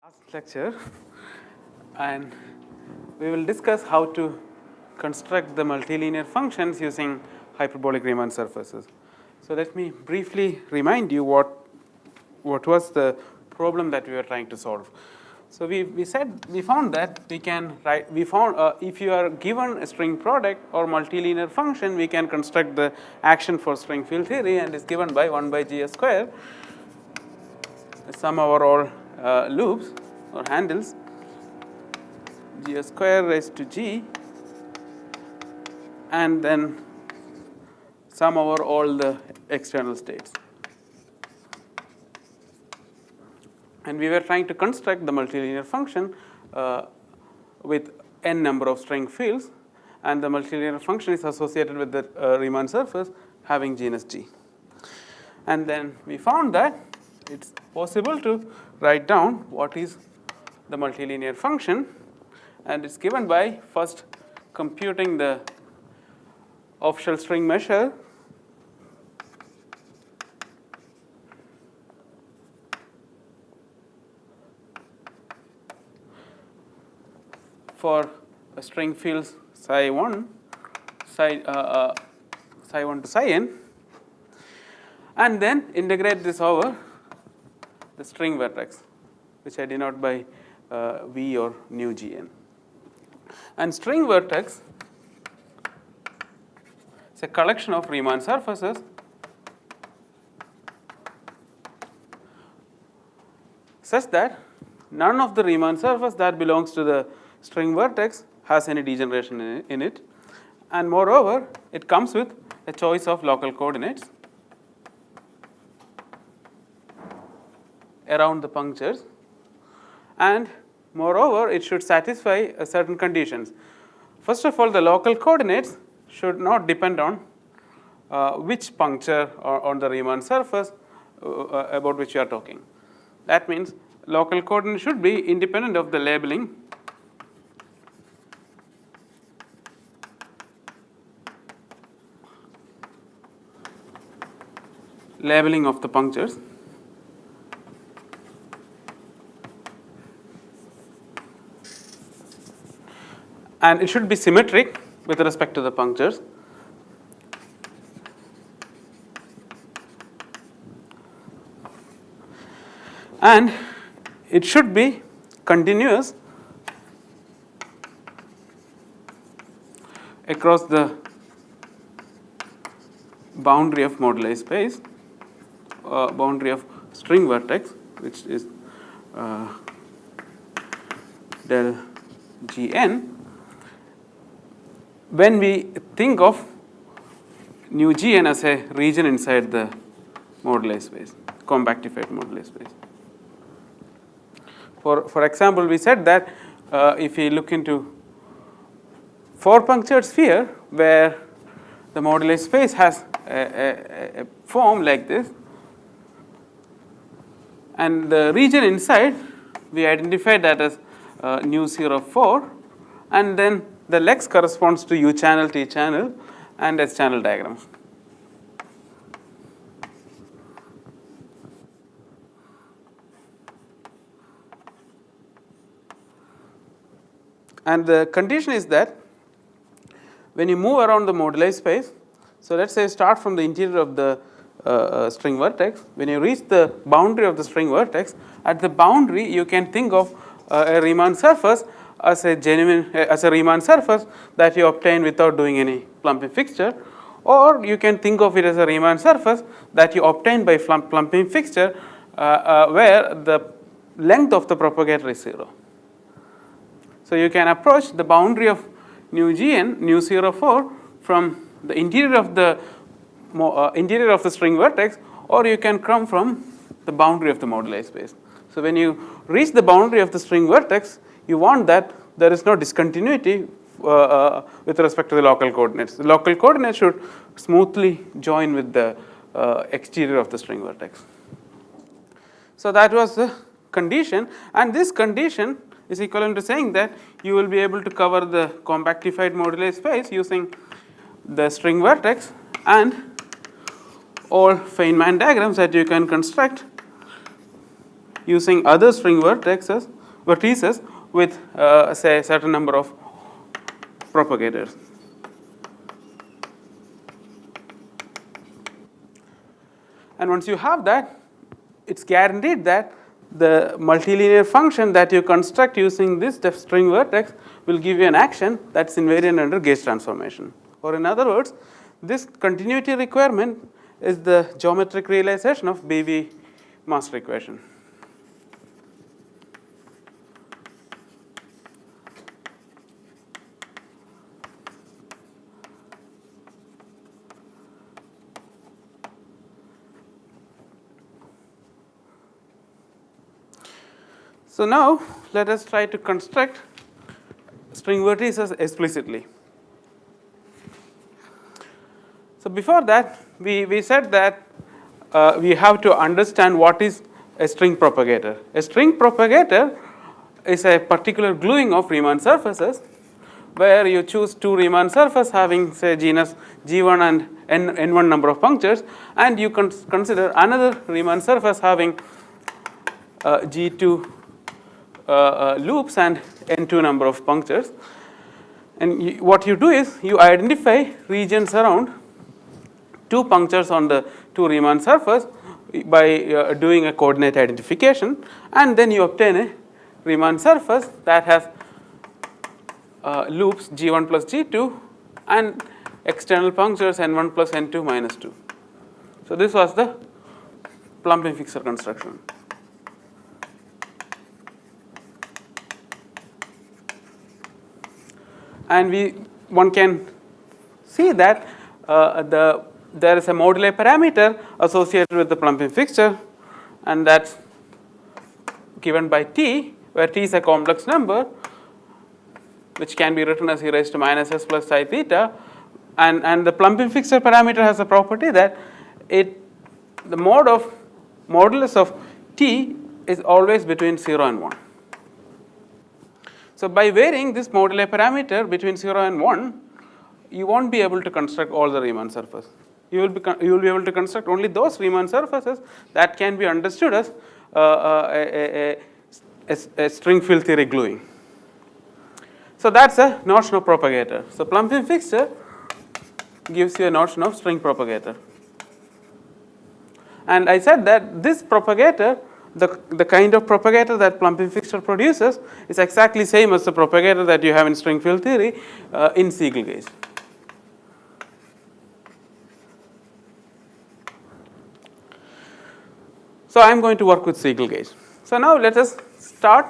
Last lecture, and we will discuss how to construct the multilinear functions using hyperbolic Riemann surfaces. So let me briefly remind you what was the problem that we were trying to solve. So we found that we can write, if you are given a string product or multilinear function, we can construct the action for string field theory, and is given by 1 by gs square, sum over all loops or handles, gs square raised to g, and then sum over all the external states. And we were trying to construct the multilinear function with n number of string fields, and the multilinear function is associated with the Riemann surface having genus G. And then we found that it's possible to write down what is the multilinear function, and it's given by first computing the off-shell string measure for a string fields psi 1 to psi n, and then integrate this over the string vertex, which I denote by v or nu gn. And string vertex is a collection of Riemann surfaces such that none of the Riemann surface that belongs to the string vertex has any degeneration in it, and moreover it comes with a choice of local coordinates around the punctures, and moreover it should satisfy certain conditions. First of all, the local coordinates should not depend on which puncture or on the Riemann surface about which you are talking. That means local coordinate should be independent of the labeling of the punctures, and it should be symmetric with respect to the punctures, and it should be continuous across the boundary of moduli space, boundary of string vertex, which is del gn, when we think of nu gn as a region inside the moduli space, compactified moduli space. For example, we said that if we look into 4-punctured sphere where the moduli space has a form like this, and the region inside we identified that as nu 0 4, and then the lex corresponds to U channel, T channel, and S channel diagrams. And the condition is that when you move around the moduli space, so let's say you start from the interior of the string vertex, when you reach the boundary of the string vertex, at the boundary you can think of a Riemann surface as a Riemann surface that you obtain without doing any plumping fixture, or you can think of it as a Riemann surface that you obtain by plumping fixture where the length of the propagator is 0. So you can approach the boundary of nu gn, nu 0 4, from the interior of the string vertex, or you can come from the boundary of the moduli space. So when you reach the boundary of the string vertex, you want that there is no discontinuity with respect to the local coordinates. The local coordinates should smoothly join with the exterior of the string vertex. So that was the condition, and this condition is equivalent to saying that you will be able to cover the compactified moduli space using the string vertex and all Feynman diagrams that you can construct using other string vertexes vertices with say a certain number of propagators. And once you have that, it's guaranteed that the multilinear function that you construct using this string vertex will give you an action that's invariant under gauge transformation. Or in other words, this continuity requirement is the geometric realization of BV master equation. So now let us try to construct string vertices explicitly. So before that, we said that we have to understand what is a string propagator. A string propagator is a particular gluing of Riemann surfaces where you choose two Riemann surfaces having say genus G1 and n1 number of punctures, and you consider another Riemann surface having G2 loops and n2 number of punctures. And what you do is you identify regions around two punctures on the two Riemann surface by doing a coordinate identification, and then you obtain a Riemann surface that has loops G1 plus G2 and external punctures n1 plus n2 minus 2. So this was the plumping fixer construction. And one can see that there is a moduli parameter associated with the plumping fixture, and that's given by T, where T is a complex number which can be written as e raised to minus s plus psi theta, and the plumping fixture parameter has a property that the modulus of T is always between 0 and 1. So by varying this moduli parameter between 0 and 1, you won't be able to construct all the Riemann surfaces. You will be able to construct only those Riemann surfaces that can be understood as a string field theory gluing. So that's a notion of propagator. So plumping fixture gives you a notion of string propagator. And I said that this propagator, the kind of propagator that plumping fixture produces, is exactly same as the propagator that you have in string field theory in Siegel gauge. So I am going to work with Siegel gauge. So now let us start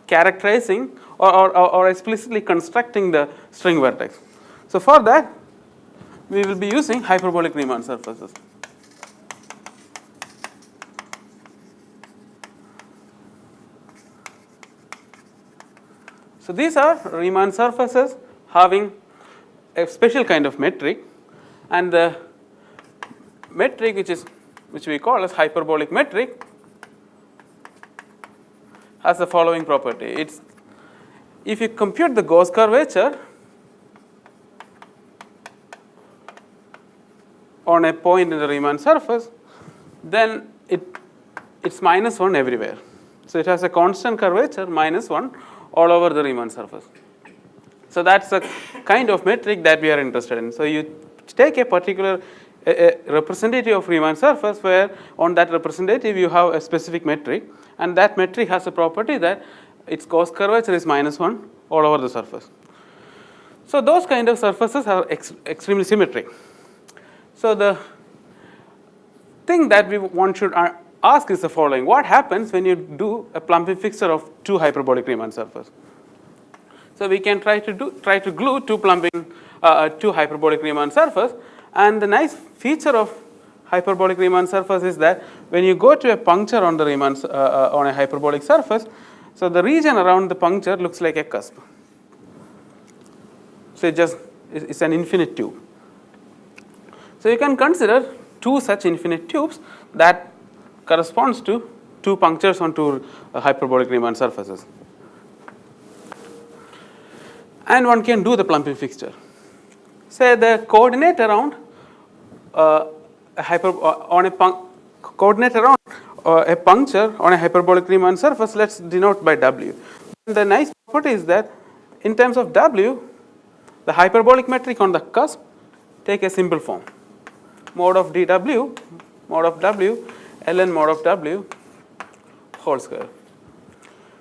characterizing or explicitly constructing the string vertex. So for that, we will be using hyperbolic Riemann surfaces. So these are Riemann surfaces having a special kind of metric, and the metric which we call as hyperbolic metric has the following property. It's if you compute the Gauss curvature on a point in the Riemann surface, then it's minus 1 everywhere. So it has a constant curvature minus 1 all over the Riemann surface. So that's the kind of metric that we are interested in. So you take a particular representative of Riemann surface where on that representative you have a specific metric, and that metric has a property that its Gauss curvature is minus 1 all over the surface. So those kind of surfaces are extremely symmetric. So the thing that one should ask is the following: what happens when you do a plumping fixture of two hyperbolic Riemann surfaces? So we can try to glue two hyperbolic Riemann surfaces, and the nice feature of hyperbolic Riemann surface is that when you go to a puncture on the Riemann on a hyperbolic surface, so the region around the puncture looks like a cusp. So it's an infinite tube. So you can consider two such infinite tubes that corresponds to two punctures on two hyperbolic Riemann surfaces. And one can do the plumping fixture. Say the coordinate around coordinate around a puncture on a hyperbolic Riemann surface, let's denote by W. And the nice property is that in terms of W, the hyperbolic metric on the cusp take a simple form. Mod of dW, mod of W, ln mod of W whole square.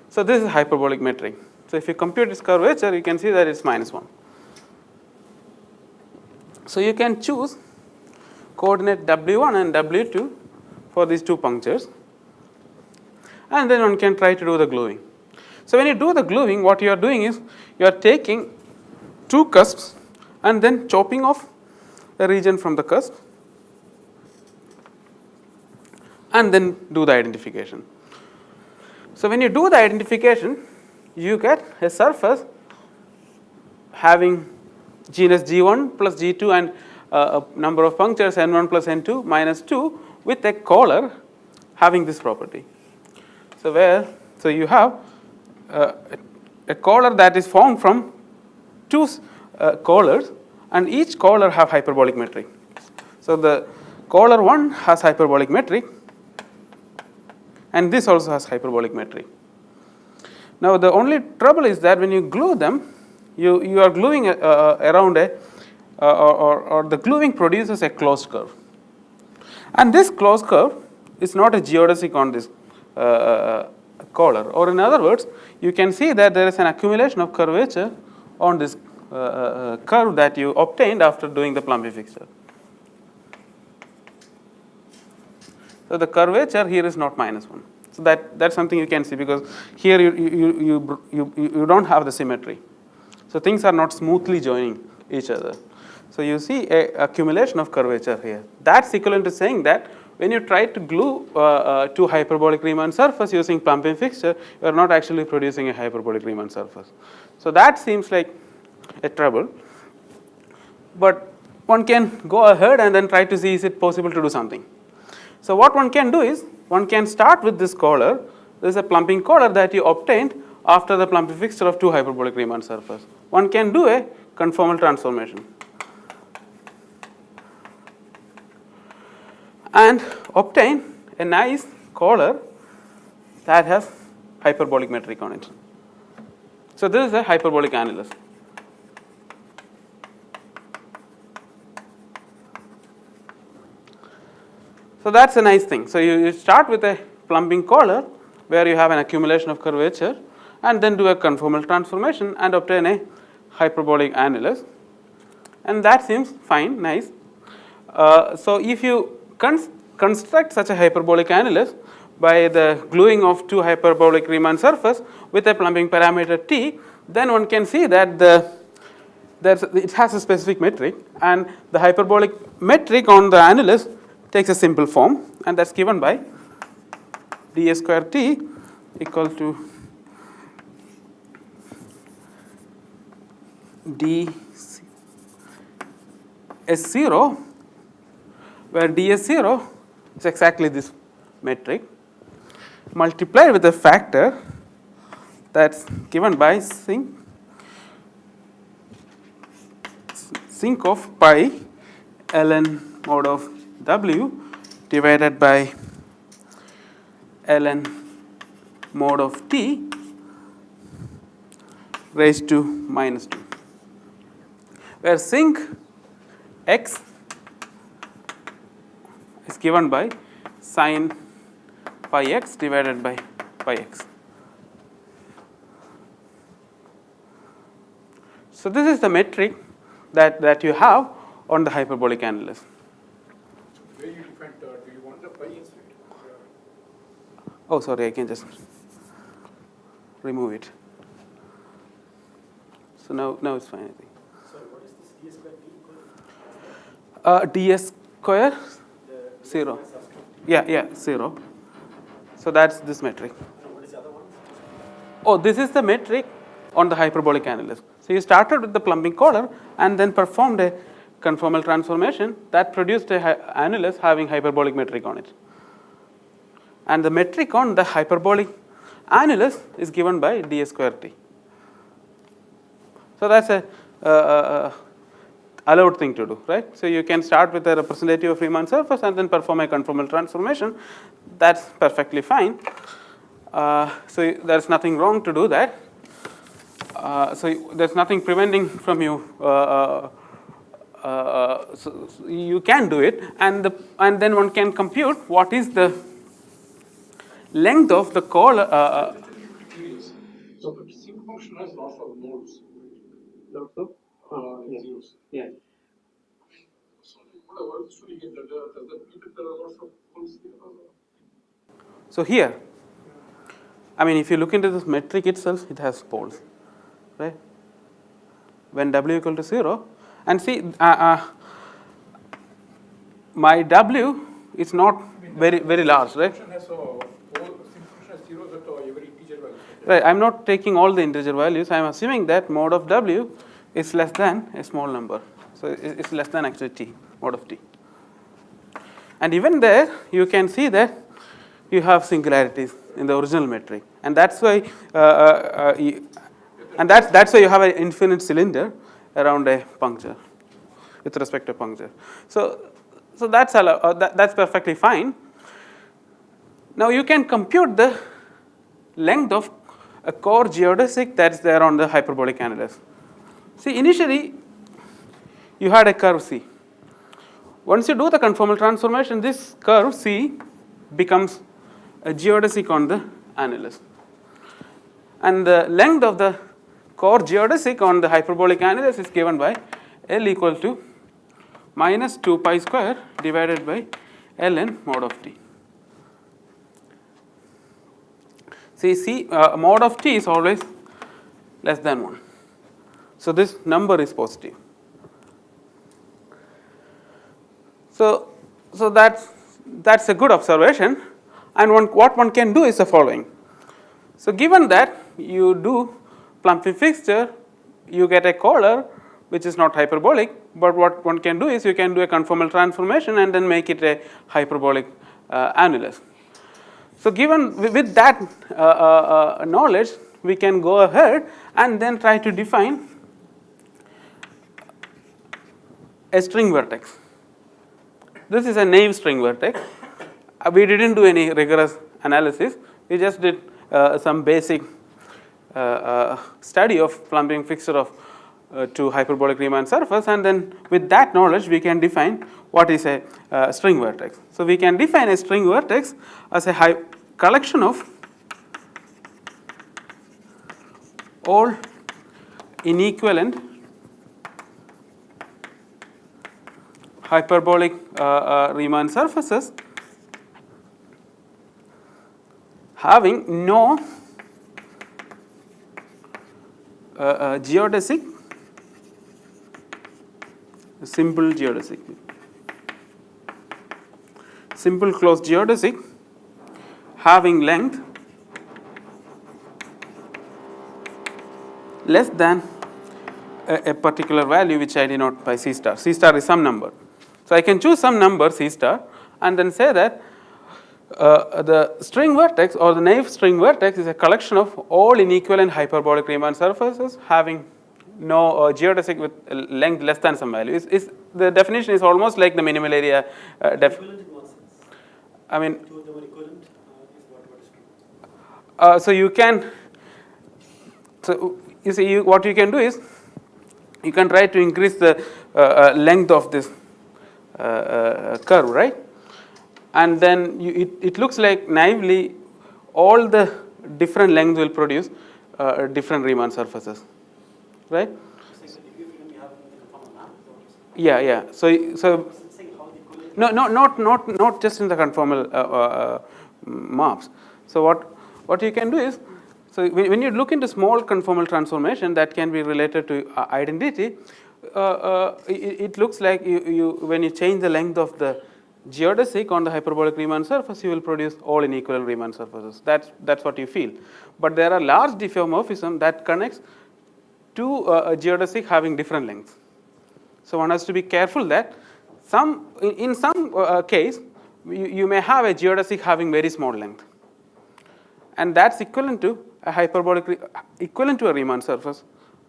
So this is hyperbolic metric. So if you compute its curvature, you can see that it's -1. So you can choose coordinate W1 and W2 for these two punctures, and then one can try to do the gluing. So when you do the gluing, what you are doing is you are taking two cusps and then chopping off a region from the cusp and then do the identification. So when you do the identification, you get a surface having genus G1 plus G2 and a number of punctures N1 plus N2 minus 2 with a collar having this property. So you have a collar that is formed from two collars, and each collar have hyperbolic metric. So the collar 1 has hyperbolic metric, and this also has hyperbolic metric. Now the only trouble is that when you glue them, you are gluing around a or the gluing produces a closed curve, and this closed curve is not a geodesic on this collar, or in other words, you can see that there is an accumulation of curvature on this curve that you obtained after doing the plumbing fixture. So the curvature here is not -1. So that's something you can see, because here you don't have the symmetry. So things are not smoothly joining each other. So you see a accumulation of curvature here. That's equivalent to saying that when you try to glue two hyperbolic Riemann surface using plumbing fixture, you are not actually producing a hyperbolic Riemann surface. So that seems like a trouble. But one can go ahead and then try to see, is it possible to do something. So what one can do is, one can start with this collar. This is a plumbing collar that you obtained after the plumbing fixture of two hyperbolic Riemann surface. One can do a conformal transformation and obtain a nice collar that has hyperbolic metric on it. So this is a hyperbolic annulus. So that's a nice thing. So you start with a plumbing collar where you have an accumulation of curvature, and then do a conformal transformation and obtain a hyperbolic annulus, and that seems fine, nice. So if you construct such a hyperbolic annulus by the gluing of two hyperbolic Riemann surface with a plumbing parameter T, then one can see that it has a specific metric, and the hyperbolic metric on the annulus takes a simple form, and that's given by ds square T equal to ds0, where ds0 is exactly this metric multiplied with a factor that's given by sinc of pi ln mod of W divided by ln mod of T raised to -2, where sinc x is given by sin pi x divided by pi x. So this is the metric that you have on the hyperbolic annulus. Where you define, do you want the pi inside? Oh, sorry, I can just remove it. So now it's fine, I think. So what is this ds square T equal? ds square 0. Yeah, 0. So that's this metric. What is the other one? Oh, this is the metric on the hyperbolic annulus. So you started with the plumbing collar and then performed a conformal transformation that produced a annulus having hyperbolic metric on it. And the metric on the hyperbolic annulus is given by ds square T. So that's allowed thing to do, right? So you can start with a representative of Riemann surface and then perform a conformal transformation. That's perfectly fine. So there's nothing wrong to do that. So there's nothing preventing from you. So you can do it, and then one can compute what is the length of the call. So the single function has lots of modes. Lots of zeros. Yeah. So whatever, should you get that? Does that mean that there are lots of poles here? So here, I mean, if you look into this metric itself, it has poles, right? When w equal to 0, and see, my w is not very large, right? Function has single function has zeros at every integer value. Right. I'm not taking all the integer values. I'm assuming that mod of w is less than a small number. So it's less than actually t, mod of t. And even there, you can see that you have singularities in the original metric, and that's why that's why you have an infinite cylinder around a puncture with respect to puncture. So that's that's perfectly fine. Now you can compute the length of a core geodesic that's there on the hyperbolic annulus. See, initially you had a curve C. Once you do the conformal transformation, this curve C becomes a geodesic on the annulus. And the length of the core geodesic on the hyperbolic annulus is given by L equal to minus 2 pi square divided by ln mod of t. See, mod of t is always less than 1. So this number is positive. So that's a good observation, and what one can do is the following. So given that you do plumping fixture, you get a collar which is not hyperbolic, but what one can do is you can do a conformal transformation and then make it a hyperbolic annulus. So given with that knowledge, we can go ahead and then try to define a string vertex. This is a naive string vertex. We didn't do any rigorous analysis. We just did some basic study of plumping fixture of to hyperbolic Riemann surface, and then with that knowledge we can define what is a string vertex. So we can define a string vertex as a collection of all inequivalent hyperbolic Riemann surfaces having no geodesic, simple geodesic, simple closed geodesic having length less than a particular value which I denote by C star. C star is some number. So I can choose some number C star and then say that the string vertex or the naive string vertex is a collection of all inequivalent hyperbolic Riemann surfaces having no geodesic with length less than some value. The definition is almost like the minimal area Equivalent in what sense? I mean, Two of them are equivalent is what is true. so you can, so you see, what you can do is you can try to increase the length of this curve, right? And then it looks like naively all the different lengths will produce different Riemann surfaces, right? So if you have the conformal map, is that what you're saying? Yeah. So Does it say how the equivalent? not just in the conformal maps. So what you can do is, so when you look into small conformal transformation that can be related to identity, it looks like you when you change the length of the geodesic on the hyperbolic Riemann surface, you will produce all inequivalent Riemann surfaces. That's what you feel. But there are large diffeomorphism that connects to a geodesic having different lengths. So one has to be careful that in some case you may have a geodesic having very small length, and that's equivalent to a hyperbolic equivalent to a Riemann surface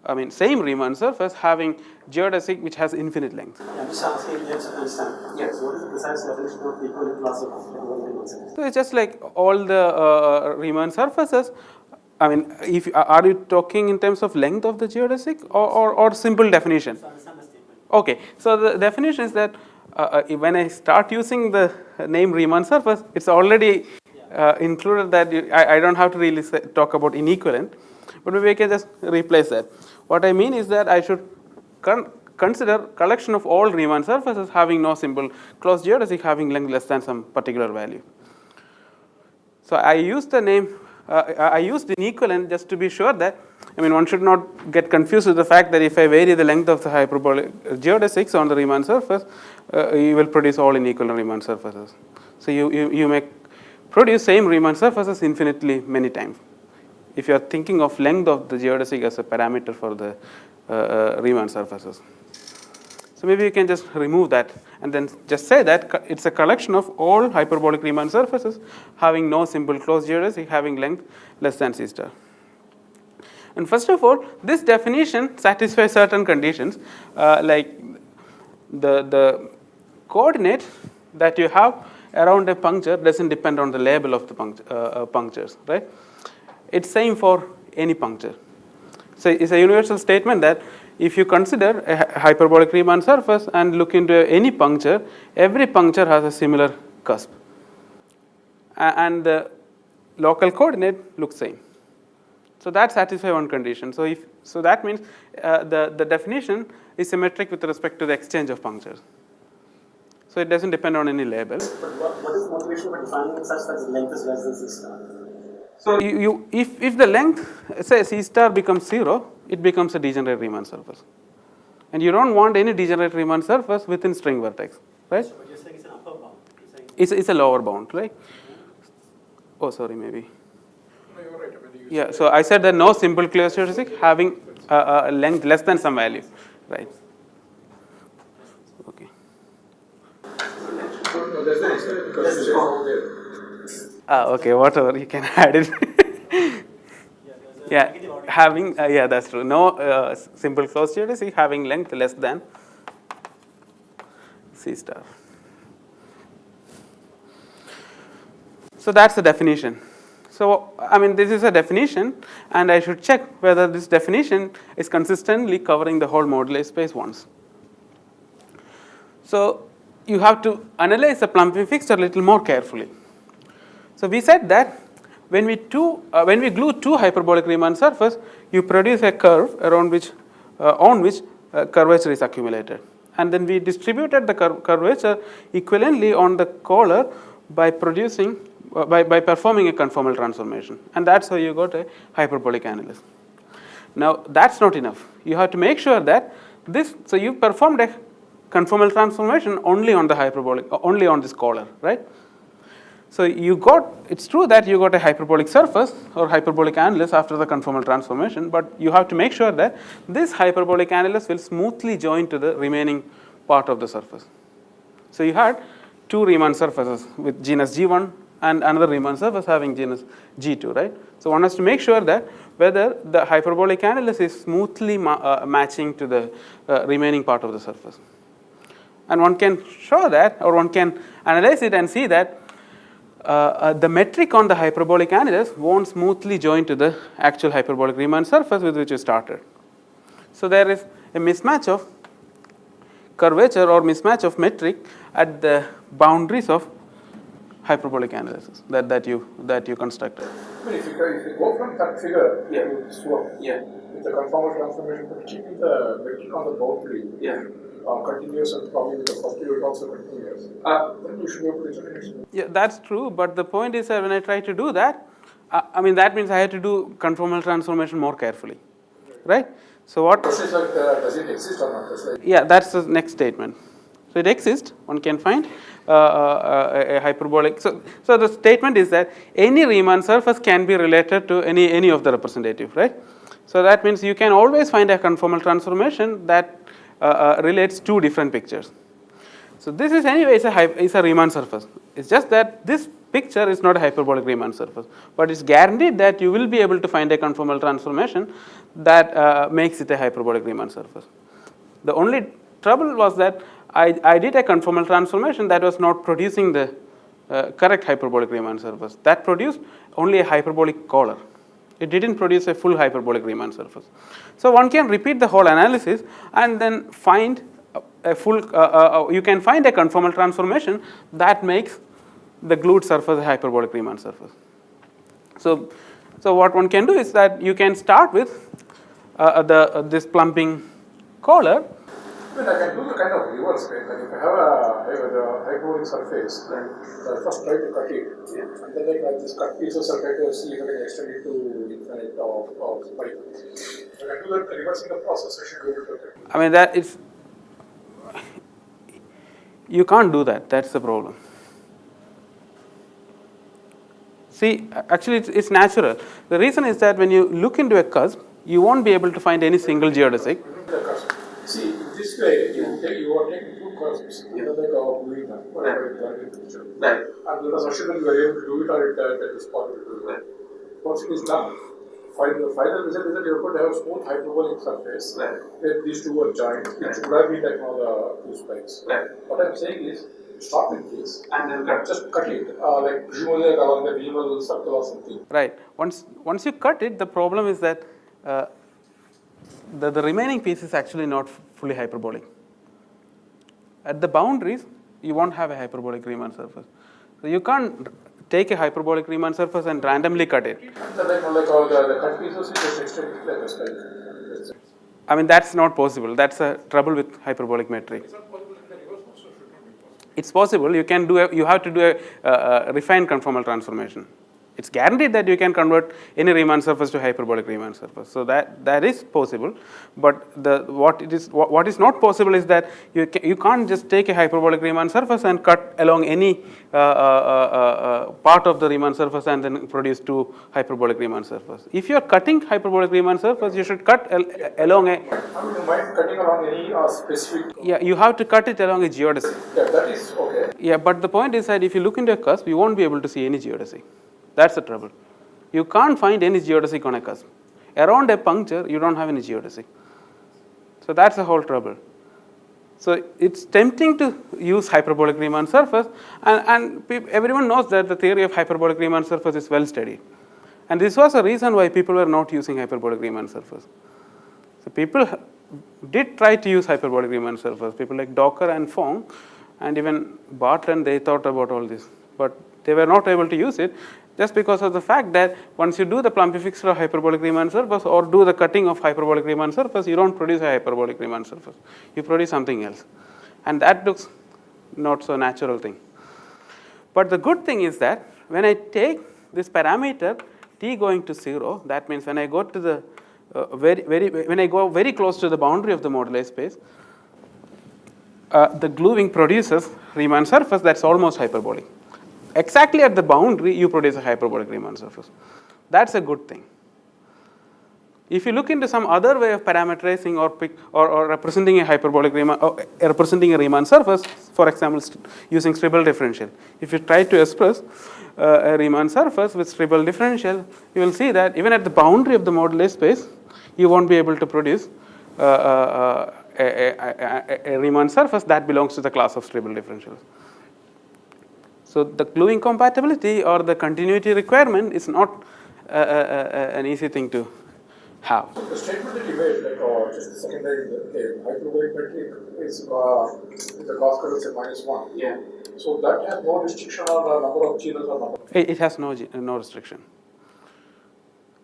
I mean same Riemann surface having geodesic which has infinite length. I'm just asking you to understand. Yes. What is the precise definition of the equivalent class of Riemann surface? So it's just like all the Riemann surfaces. I mean, if are you talking in terms of length of the geodesic or simple definition? So understand the statement. Okay, so the definition is that when I start using the name Riemann surface, it's already included that I don't have to really talk about inequivalent, but maybe I can just replace that. What I mean is that I should consider collection of all Riemann surfaces having no simple closed geodesic having length less than some particular value. So I used the name, I used inequivalent just to be sure that, I mean, one should not get confused with the fact that if I vary the length of the hyperbolic geodesics on the Riemann surface, you will produce all inequivalent Riemann surfaces. So you may produce same Riemann surfaces infinitely many times. If you are thinking of length of the geodesic as a parameter for the Riemann surfaces. So maybe you can just remove that and then just say that it's a collection of all hyperbolic Riemann surfaces having no simple closed geodesic having length less than c star. And first of all, this definition satisfies certain conditions, like the coordinate that you have around a puncture doesn't depend on the label of the punctures, right? It's same for any puncture. So it's a universal statement that if you consider a hyperbolic Riemann surface and look into any puncture, every puncture has a similar cusp, and the local coordinate looks same. So that satisfies one condition. So that means the definition is symmetric with respect to the exchange of punctures. So it doesn't depend on any label. But what is the motivation for defining such that the length is less than c star? So if the length, say c star becomes 0, it becomes a degenerate Riemann surface, and you don't want any degenerate Riemann surface within string vertex, right? So you're saying it's an upper bound. It's a lower bound, right? Oh, sorry, maybe. No, you're right. I mean, Yeah. So I said that no simple closed geodesic having a length less than some value, right? Okay. no, there's no answer because it's all there. Okay, whatever, you can add it. Yeah, having, yeah, that's true. No simple closed geodesic having length less than c star. So that's the definition. So, I mean, this is a definition, and I should check whether this definition is consistently covering the whole moduli space once. So, you have to analyze the plumping fixture a little more carefully. So we said that when we glue two hyperbolic Riemann surface, you produce a curve around which on which curvature is accumulated, and then we distributed the curvature equivalently on the collar by producing by performing a conformal transformation, and that's how you got a hyperbolic annulus. Now that's not enough. You have to make sure that this. So you performed a conformal transformation only on the hyperbolic, only on this collar, right? So you got, it's true that you got a hyperbolic surface or hyperbolic annulus after the conformal transformation, but you have to make sure that this hyperbolic annulus will smoothly join to the remaining part of the surface. So you had two Riemann surfaces with genus G1 and another Riemann surface having genus G2, right? So one has to make sure that whether the hyperbolic annulus is smoothly matching to the remaining part of the surface. And one can show that, or one can analyze it and see that the metric on the hyperbolic annulus won't smoothly join to the actual hyperbolic Riemann surface with which you started. So there is a mismatch of curvature or mismatch of metric at the boundaries of hyperbolic annuluses that you constructed. I mean, if you go from that figure to this one, with the conformal transformation, but keeping the metric on the boundary continuous and probably with the first period also continuous, then you should be able to generate it. Yeah, that's true, but the point is that when I try to do that, I mean, that means I had to do conformal transformation more carefully, right? So what? Does it exist or not? That's like, Yeah, that's the next statement. So it exists. One can find a hyperbolic. So the statement is that any Riemann surface can be related to any of the representative, right? So that means you can always find a conformal transformation that relates two different pictures. So this is anyway is a Riemann surface. It's just that this picture is not a hyperbolic Riemann surface, but it's guaranteed that you will be able to find a conformal transformation that makes it a hyperbolic Riemann surface. The only trouble was that I did a conformal transformation that was not producing the correct hyperbolic Riemann surface. That produced only a hyperbolic collar. It didn't produce a full hyperbolic Riemann surface. So one can repeat the whole analysis and then find a full, you can find a conformal transformation that makes the glued surface a hyperbolic Riemann surface. So what one can do is that you can start with this plumping collar. I mean, I can do the kind of reverse, right? Like if I have a hyperbolic surface, then I first try to cut it, and then like this cut pieces I'll try to see if I can extend it to infinite of pipe. If I can do that reversing the process, I should be able to do it. I mean, that is, you can't do that. That's the problem. See, actually, it's natural. The reason is that when you look into a cusp, you won't be able to find any single geodesic. See, this way, you are taking two cusps, either like doing that, whatever you picture. Right. And the assumption that you are able to do it or it is possible to do it. Once it is done, the final result is that you are going to have a smooth hyperbolic surface where these two are joined, which would have been like the two spikes. Right. What I'm saying is, stop in this and then just cut it, like presumably along the Riemann circle or something. Right. Once you cut it, the problem is that the remaining piece is actually not fully hyperbolic. At the boundaries, you won't have a hyperbolic Riemann surface. So you can't take a hyperbolic Riemann surface and randomly cut it. Like all the cut pieces, you just extend it like a spike. I mean, that's not possible. That's a trouble with hyperbolic metric. It's not possible in the reverse also should not be possible. It's possible. You can do you have to do a refined conformal transformation. It's guaranteed that you can convert any Riemann surface to hyperbolic Riemann surface. So that is possible, but what is not possible is that you can't just take a hyperbolic Riemann surface and cut along any part of the Riemann surface and then produce two hyperbolic Riemann surface. If you are cutting hyperbolic Riemann surface, you should cut along a. I mean, you mind cutting along any specific. Yeah, you have to cut it along a geodesy. Yeah, that is okay. Yeah, but the point is that if you look into a cusp, you won't be able to see any geodesy. That's the trouble. You can't find any geodesic on a cusp. Around a puncture, you don't have any geodesic. So that's the whole trouble. So it's tempting to use hyperbolic Riemann surface, and everyone knows that the theory of hyperbolic Riemann surface is well studied. And this was a reason why people were not using hyperbolic Riemann surface. So people did try to use hyperbolic Riemann surface. People like Docker and Fong, and even Bartlett, they thought about all this, but they were not able to use it just because of the fact that once you do the plumpifixer of hyperbolic Riemann surface or do the cutting of hyperbolic Riemann surface, you don't produce a hyperbolic Riemann surface. You produce something else. And that looks not so natural thing. But the good thing is that when I take this parameter t going to 0, that means when I go to the when I go very close to the boundary of the moduli space, the gluing produces Riemann surface that's almost hyperbolic. Exactly at the boundary, you produce a hyperbolic Riemann surface. That's a good thing. If you look into some other way of parameterizing or representing a hyperbolic Riemann, or representing a Riemann surface, for example, using Strebel differential, if you try to express a Riemann surface with Strebel differential, you will see that even at the boundary of the moduli space, you won't be able to produce a Riemann surface that belongs to the class of Strebel differentials. So the gluing compatibility or the continuity requirement is not an easy thing to have. So the statement that you made, like just the secondary, the hyperbolic metric is the cos curve is at -1. Yeah. So that has no restriction on the number of channels or number. It has no restriction.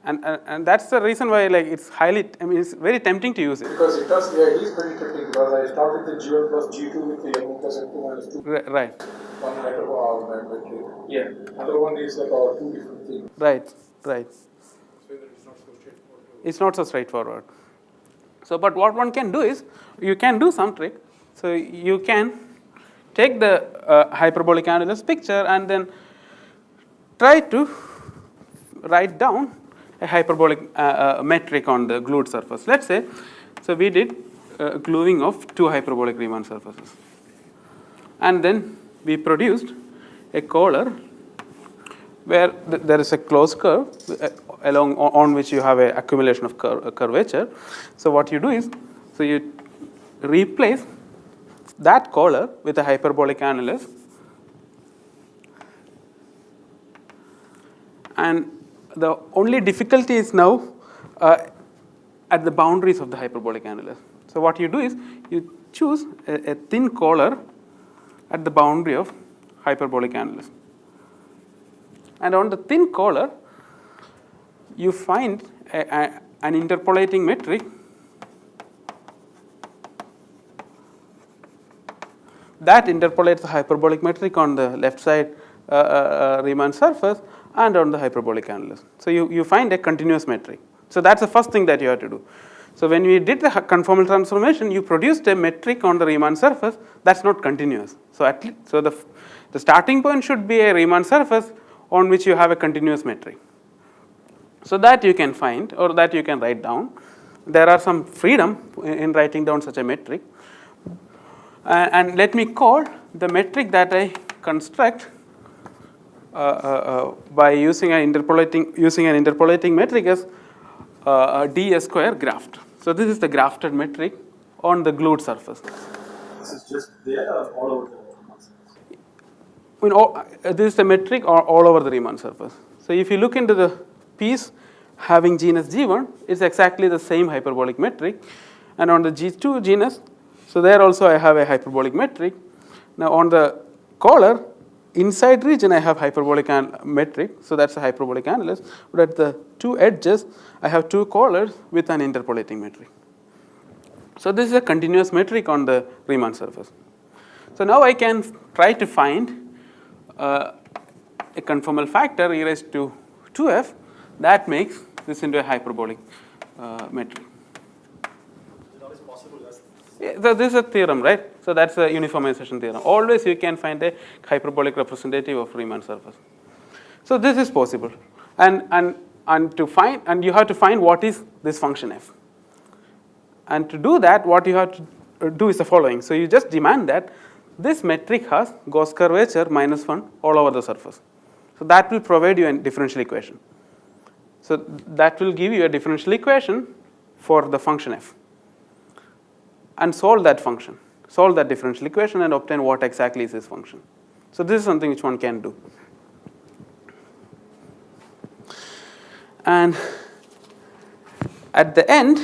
And that's the reason why it's highly, it's very tempting to use it. Because it is very tempting because I start with the G1 plus G2 with the M1 plus M2 minus 2. Right. One metric. Yeah. Another one is two different things. Right. So it's not so straightforward. It's not so straightforward. So, but what one can do is, you can do some trick. So you can take the hyperbolic annulus picture and then try to write down a hyperbolic metric on the glued surface. Let's say, so we did gluing of two hyperbolic Riemann surfaces. And then we produced a Kohler where there is a closed curve along on which you have an accumulation of curvature. So what you do is, so you replace that Kohler with a hyperbolic annulus, and the only difficulty is now at the boundaries of the hyperbolic annulus. So what you do is you choose a thin Kohler at the boundary of hyperbolic annulus, and on the thin Kohler you find an interpolating metric that interpolates the hyperbolic metric on the left side Riemann surface and on the hyperbolic annulus. So you find a continuous metric. So that's the first thing that you have to do. So when we did the conformal transformation, you produced a metric on the Riemann surface that's not continuous. So at least, so the starting point should be a Riemann surface on which you have a continuous metric. So that you can find, or that you can write down. There are some freedom in writing down such a metric. And let me call the metric that I construct by using an interpolating metric as ds square graft. So this is the grafted metric on the glued surface. This is just there or all over the Riemann surface? This is the metric all over the Riemann surface. So if you look into the piece having genus G1, it's exactly the same hyperbolic metric, and on the G2 genus, so there also I have a hyperbolic metric. Now on the Kohler inside region I have hyperbolic metric, so that's a hyperbolic annulus, but at the two edges I have two Kohlers with an interpolating metric. So this is a continuous metric on the Riemann surface. So now I can try to find a conformal factor e raised to 2f that makes this into a hyperbolic metric. Yeah, so this is a theorem, right? So that's a uniformization theorem. Always you can find a hyperbolic representative of Riemann surface. So this is possible, and you have to find what is this function f. And to do that, what you have to do is the following. So you just demand that this metric has Gauss curvature -1 all over the surface. So that will provide you a differential equation. So that will give you a differential equation for the function f. And solve that function, solve that differential equation and obtain what exactly is this function. So this is something which one can do. And at the end,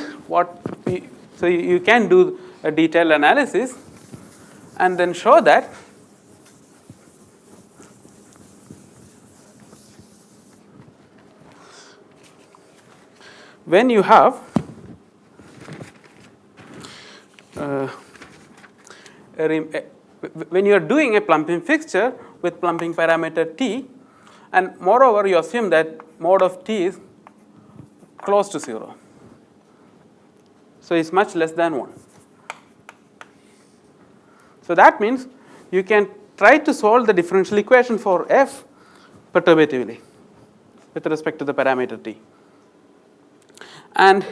so you can do a detailed analysis and then show that when you have when you are doing a plumping fixture with plumping parameter t, and moreover you assume that mod of t is close to 0, so it's much less than 1. So that means you can try to solve the differential equation for f perturbatively with respect to the parameter t, and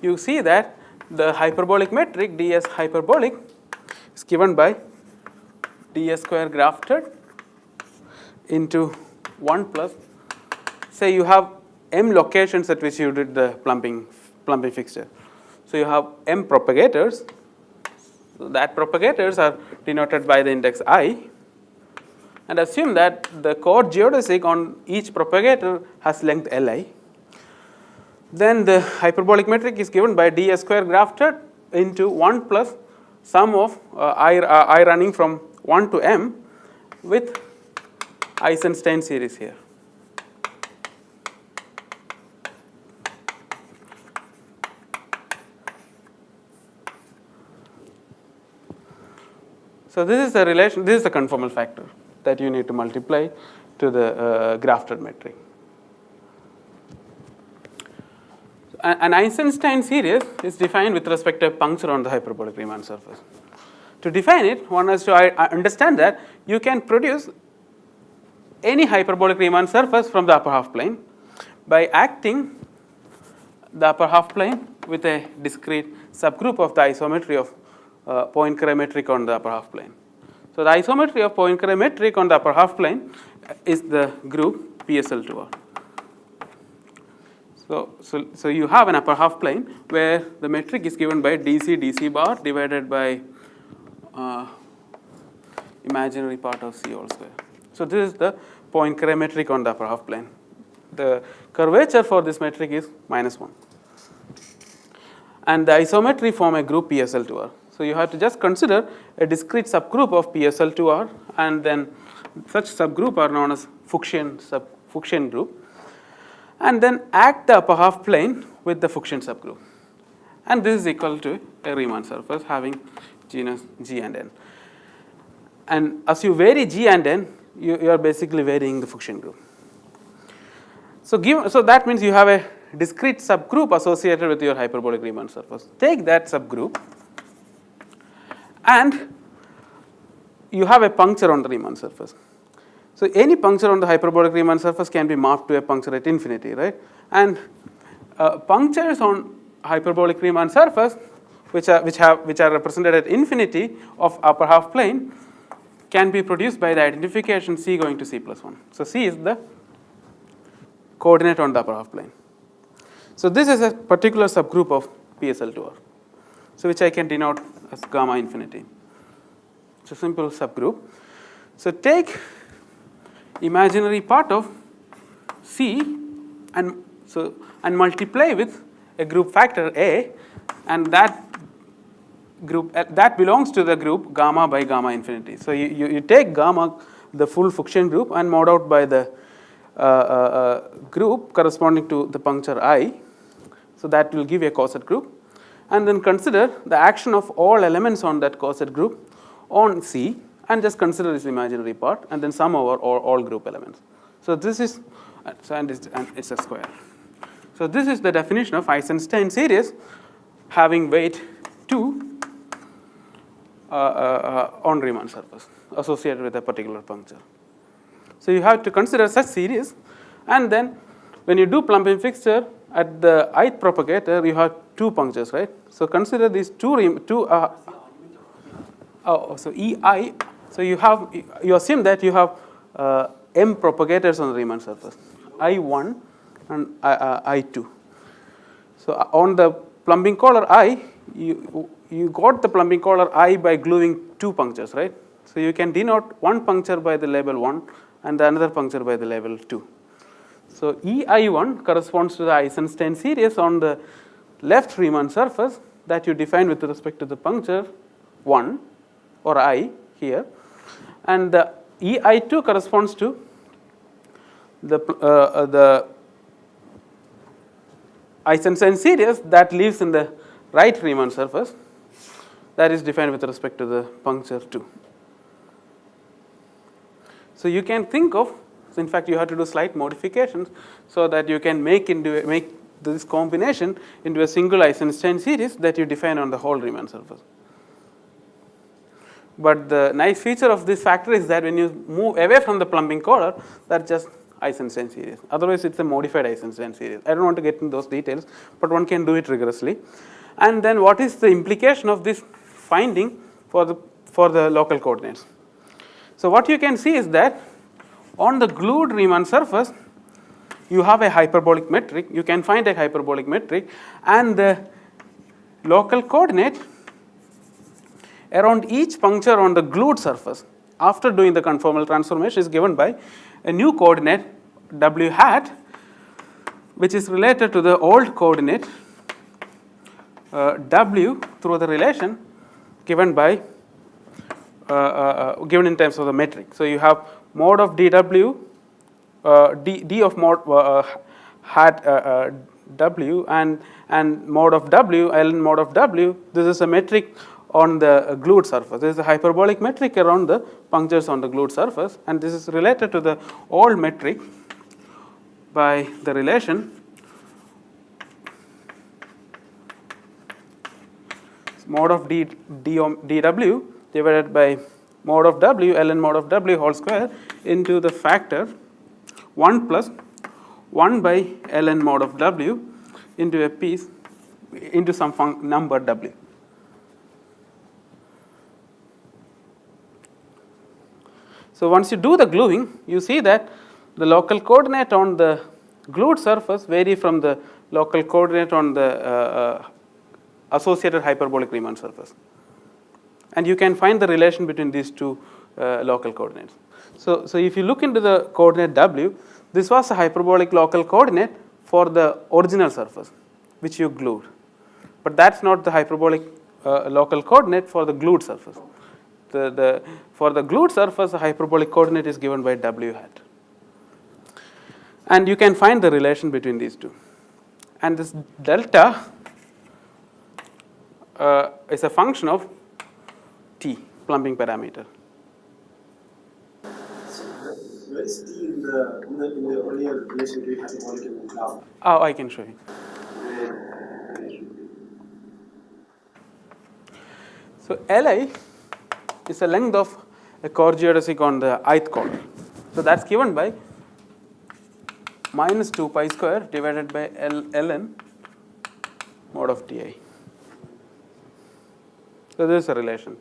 you see that the hyperbolic metric ds hyperbolic is given by ds square grafted into 1 plus, say you have m locations at which you did the plumping fixture. So you have m propagators, so that propagators are denoted by the index I, and assume that the chord geodesic on each propagator has length Li. Then the hyperbolic metric is given by ds square grafted into 1 plus sum of I running from 1 to m with Eisenstein series here. So this is the relation, this is the conformal factor that you need to multiply to the grafted metric. An Eisenstein series is defined with respect to a puncture on the hyperbolic Riemann surface. To define it, one has to understand that you can produce any hyperbolic Riemann surface from the upper half plane by acting the upper half plane with a discrete subgroup of the isometry of point Kerr metric on the upper half plane. So the isometry of Poincare metric on the upper half plane is the group PSL2R. So you have an upper half plane where the metric is given by dc bar divided by imaginary part of C whole square. So this is the Poincare metric on the upper half plane. The curvature for this metric is -1. And the isometry form a group PSL2R. So you have to just consider a discrete subgroup of PSL2R, and then such subgroup are known as Fuchsian group, and then act the upper half plane with the Fuchsian subgroup. And this is equal to a Riemann surface having genus G and N. And as you vary G and N, you are basically varying the Fuchsian group. So that means you have a discrete subgroup associated with your hyperbolic Riemann surface. Take that subgroup and you have a puncture on the Riemann surface. So any puncture on the hyperbolic Riemann surface can be mapped to a puncture at infinity, right? And punctures on hyperbolic Riemann surface which are represented at infinity of upper half plane can be produced by the identification C going to C+1. So C is the coordinate on the upper half plane. So this is a particular subgroup of PSL2R, so which I can denote as gamma infinity. It's a simple subgroup. So take imaginary part of C and multiply with a group factor A, and that group that belongs to the group gamma by gamma infinity. So you take gamma, the full Fuchsian group, and mod out by the group corresponding to the puncture I. So that will give a coset group, and then consider the action of all elements on that coset group on C, and just consider this imaginary part, and then sum over all group elements. So this is and it's a square. So this is the definition of Eisenstein series having weight 2 on Riemann surface associated with a particular puncture. So you have to consider such series, and then when you do plumping fixture at the ith propagator, you have 2 punctures, right? So consider these so EI. So you assume that you have m propagators on the Riemann surface, I1 and I2. So on the plumbing collar I, you got the plumbing collar I by gluing 2 punctures, right? So you can denote one puncture by the label 1 and the another puncture by the label 2. So EI1 corresponds to the Eisenstein series on the left Riemann surface that you define with respect to the puncture 1 or I here, and the EI2 corresponds to the Eisenstein series that lives in the right Riemann surface that is defined with respect to the puncture 2. So you can think of, so in fact you have to do slight modifications so that you can make this combination into a single Eisenstein series that you define on the whole Riemann surface. But the nice feature of this factor is that when you move away from the plumbing collar, that's just Eisenstein series. Otherwise, it's a modified Eisenstein series. I don't want to get into those details, but one can do it rigorously. And then what is the implication of this finding for the local coordinates? So what you can see is that on the glued Riemann surface, you have a hyperbolic metric. You can find a hyperbolic metric, and the local coordinate around each puncture on the glued surface after doing the conformal transformation is given by a new coordinate w hat, which is related to the old coordinate w through the relation given by given in terms of the metric. So you have mod of dw d of mod hat w and mod of w ln mod of w. This is a metric on the glued surface. This is a hyperbolic metric around the punctures on the glued surface, and this is related to the old metric by the relation mod of dw divided by mod of w ln mod of w whole square into the factor 1 plus 1 by ln mod of w into a piece into some number w. So once you do the gluing, you see that the local coordinate on the glued surface vary from the local coordinate on the associated hyperbolic Riemann surface. And you can find the relation between these two local coordinates. So if you look into the coordinate W, this was a hyperbolic local coordinate for the original surface, which you glued. But that's not the hyperbolic local coordinate for the glued surface. For the glued surface, the hyperbolic coordinate is given by W hat. And you can find the relation between these two. And this delta is a function of T, plumping parameter. So where is T in the earlier relation between hyperbolic and cloud? Oh, I can show you. So Li is the length of a chord geodesic on the ith column. So that's given by minus 2 pi square divided by ln mod of Ti. So this is a relation.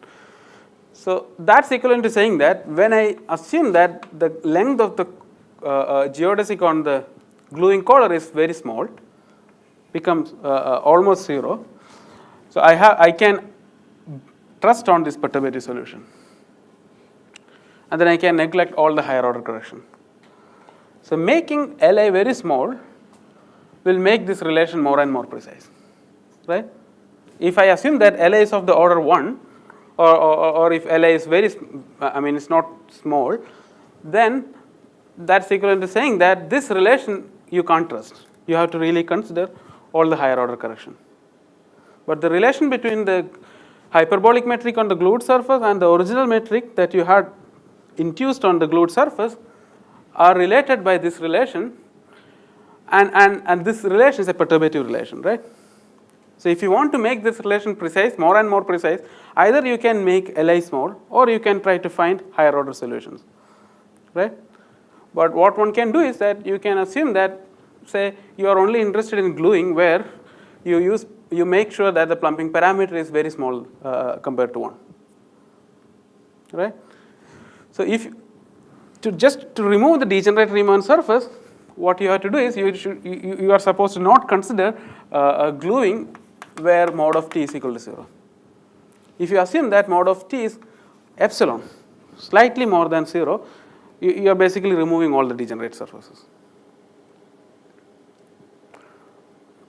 So that's equivalent to saying that when I assume that the length of the geodesic on the gluing collar is very small, becomes almost 0. So I can trust on this perturbative solution, and then I can neglect all the higher order correction. So making Li very small will make this relation more and more precise, right? If I assume that Li is of the order 1, or if Li is very, it's not small, then that's equivalent to saying that this relation you can't trust. You have to really consider all the higher order correction. But the relation between the hyperbolic metric on the glued surface and the original metric that you had induced on the glued surface are related by this relation, and this relation is a perturbative relation, right? So if you want to make this relation precise, more and more precise, either you can make Li small or you can try to find higher order solutions, right? But what one can do is that you can assume that, say, you are only interested in gluing where you make sure that the plumping parameter is very small compared to 1, right? So if to remove the degenerate Riemann surface, what you have to do is you are supposed to not consider gluing where mod of T is equal to 0. If you assume that mod of T is epsilon, slightly more than 0, you are basically removing all the degenerate surfaces.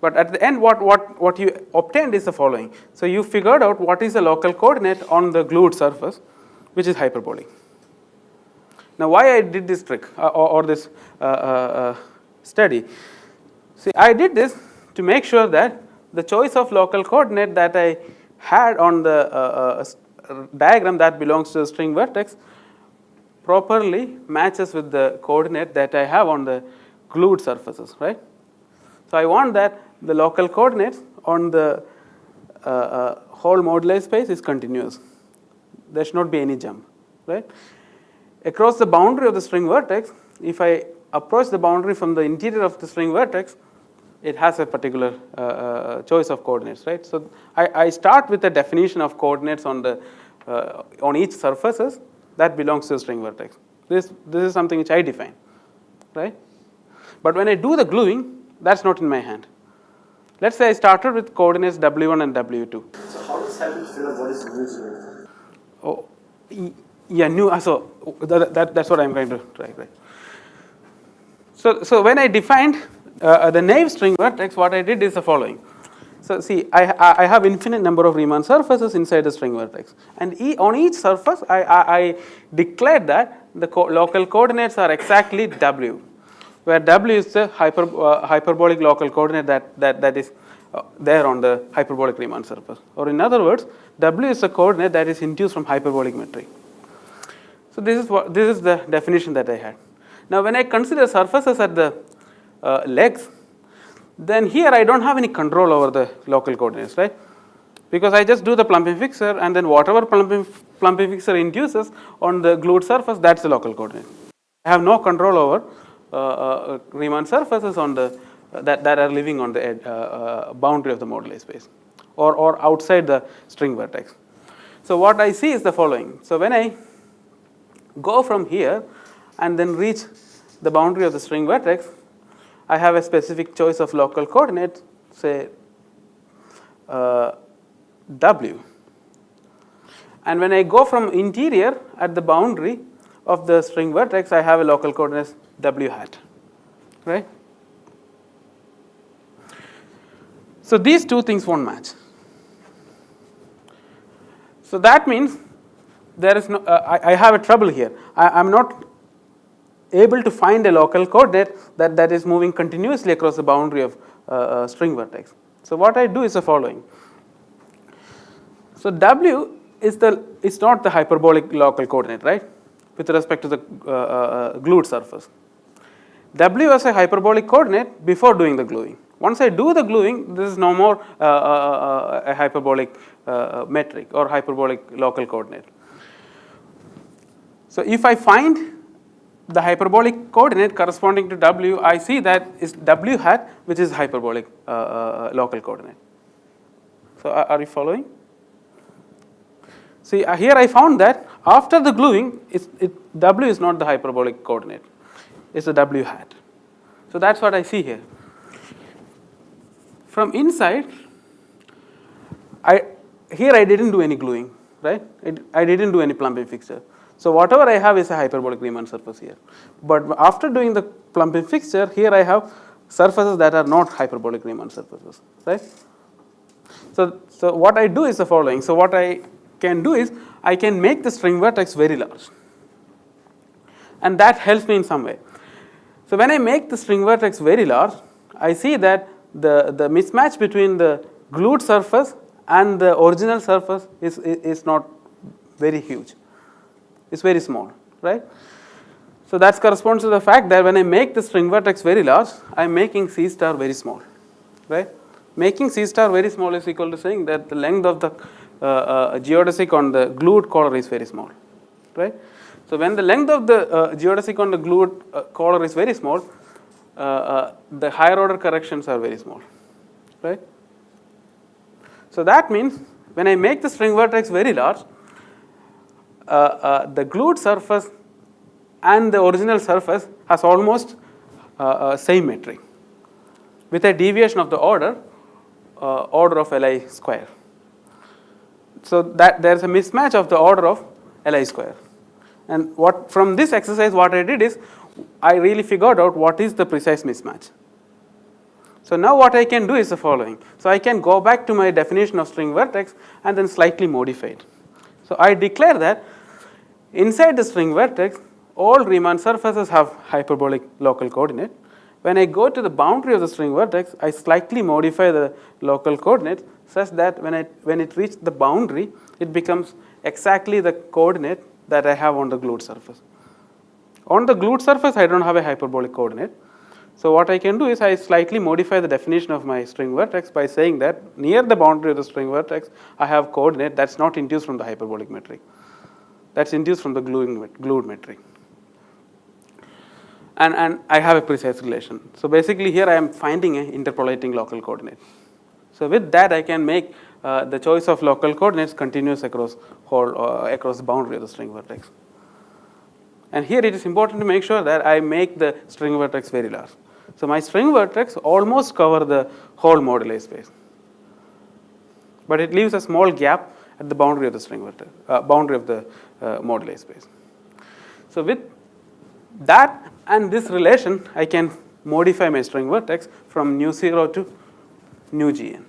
But at the end, what you obtained is the following. So you figured out what is the local coordinate on the glued surface, which is hyperbolic. Now, why I did this trick or this study? See, I did this to make sure that the choice of local coordinate that I had on the diagram that belongs to the string vertex properly matches with the coordinate that I have on the glued surfaces, right? So I want that the local coordinates on the whole moduli space is continuous. There should not be any jump, right? Across the boundary of the string vertex, if I approach the boundary from the interior of the string vertex, it has a particular choice of coordinates, right? So I start with a definition of coordinates on the on each surfaces that belongs to the string vertex. This is something which I define, right? But when I do the gluing, that's not in my hand. Let's say I started with coordinates W1 and W2. So how does help you figure out what is new zero? Oh, yeah, new. So that's what I'm going to try, right? So when I defined the naive string vertex, what I did is the following. So see, I have infinite number of Riemann surfaces inside the string vertex, and on each surface I declared that the local coordinates are exactly W, where W is the hyperbolic local coordinate that is there on the hyperbolic Riemann surface, or in other words, W is the coordinate that is induced from hyperbolic metric. So this is the definition that I had. Now when I consider surfaces at the legs, then here I don't have any control over the local coordinates, right? Because I just do the plumping fixer, and then whatever plumping fixer induces on the glued surface, that's the local coordinate. I have no control over Riemann surfaces on the that are living on the boundary of the moduli space, or outside the string vertex. So what I see is the following. So when I go from here and then reach the boundary of the string vertex, I have a specific choice of local coordinate, say W. And when I go from interior at the boundary of the string vertex, I have a local coordinate W hat, right? So these two things won't match. So that means there is no, I have a trouble here. I'm not able to find a local coordinate that is moving continuously across the boundary of string vertex. So what I do is the following. So W is not the hyperbolic local coordinate, right, with respect to the glued surface. W is a hyperbolic coordinate before doing the gluing. Once I do the gluing, this is no more a hyperbolic metric or hyperbolic local coordinate. So if I find the hyperbolic coordinate corresponding to W, I see that is W hat, which is hyperbolic local coordinate. So are you following? See, here I found that after the gluing, W is not the hyperbolic coordinate, it's the W hat. So that's what I see here. From inside, here I didn't do any gluing, right? I didn't do any plumbing fixture. So whatever I have is a hyperbolic Riemann surface here. But after doing the plumbing fixture, here I have surfaces that are not hyperbolic Riemann surfaces, right? So what I do is the following. So what I can do is I can make the string vertex very large, and that helps me in some way. So when I make the string vertex very large, I see that the mismatch between the glued surface and the original surface is not very huge. It's very small, right? So that corresponds to the fact that when I make the string vertex very large, I'm making C star very small, right? Making C star very small is equal to saying that the length of the geodesic on the glued collar is very small, right? So when the length of the geodesic on the glued collar is very small, the higher order corrections are very small, right? So that means when I make the string vertex very large, the glued surface and the original surface has almost same metric with a deviation of the order of Li square. So that there is a mismatch of the order of Li square. And from this exercise what I did is I really figured out what is the precise mismatch. So now what I can do is the following. So I can go back to my definition of string vertex and then slightly modify it. So I declare that inside the string vertex, all Riemann surfaces have hyperbolic local coordinate. When I go to the boundary of the string vertex, I slightly modify the local coordinate such that when it reaches the boundary, it becomes exactly the coordinate that I have on the glued surface. On the glued surface, I don't have a hyperbolic coordinate. So what I can do is I slightly modify the definition of my string vertex by saying that near the boundary of the string vertex, I have coordinate that's not induced from the hyperbolic metric. That's induced from the glued metric. And I have a precise relation. So basically here I am finding an interpolating local coordinate. So with that I can make the choice of local coordinates continuous across the boundary of the string vertex. And here it is important to make sure that I make the string vertex very large. So my string vertex almost cover the whole moduli space, but it leaves a small gap at the boundary of the string vertex, boundary of the moduli space. So with that and this relation, I can modify my string vertex from nu0 to nu gn.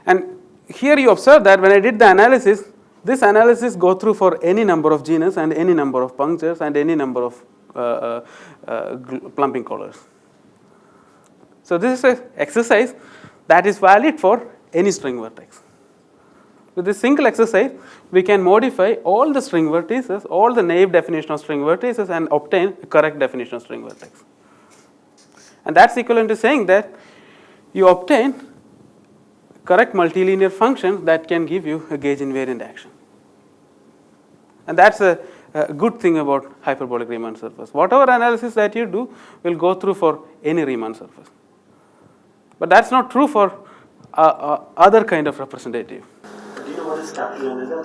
And here you observe that when I did the analysis, this analysis go through for any number of genus and any number of punctures and any number of plumbing collars. So this is an exercise that is valid for any string vertex. With this single exercise, we can modify all the string vertices, all the naive definition of string vertices, and obtain a correct definition of string vertex. And that's equivalent to saying that you obtain correct multilinear function that can give you a gauge invariant action. And that's a good thing about hyperbolic Riemann surface. Whatever analysis that you do will go through for any Riemann surface. But that's not true for other kind of representative. Do you know what is capital omega?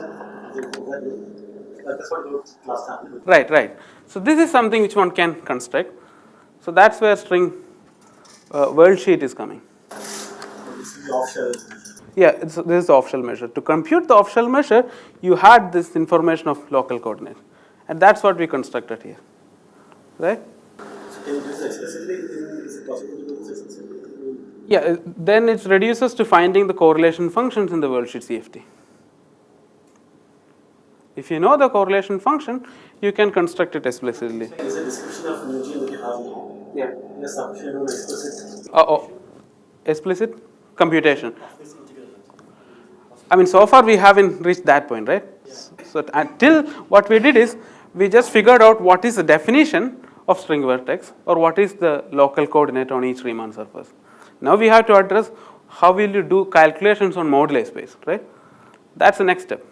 That's what you last time. Right, right. So this is something which one can construct. So that's where string world sheet is coming. This is the offshore. Yeah, this is the off-shell measure. To compute the off-shell measure, you had this information of local coordinate, and that's what we constructed here, right? So can you do this explicitly? Is it possible to do this explicitly? Yeah, then it reduces to finding the correlation functions in the worldsheet CFT. If you know the correlation function, you can construct it explicitly. Is a description of mu that you have now? Yeah. Yes, sufficient explicit. Explicit computation. I mean, so far we haven't reached that point, right? Yeah. So until what we did is we just figured out what is the definition of string vertex or what is the local coordinate on each Riemann surface. Now we have to address how will you do calculations on moduli space, right? That's the next step.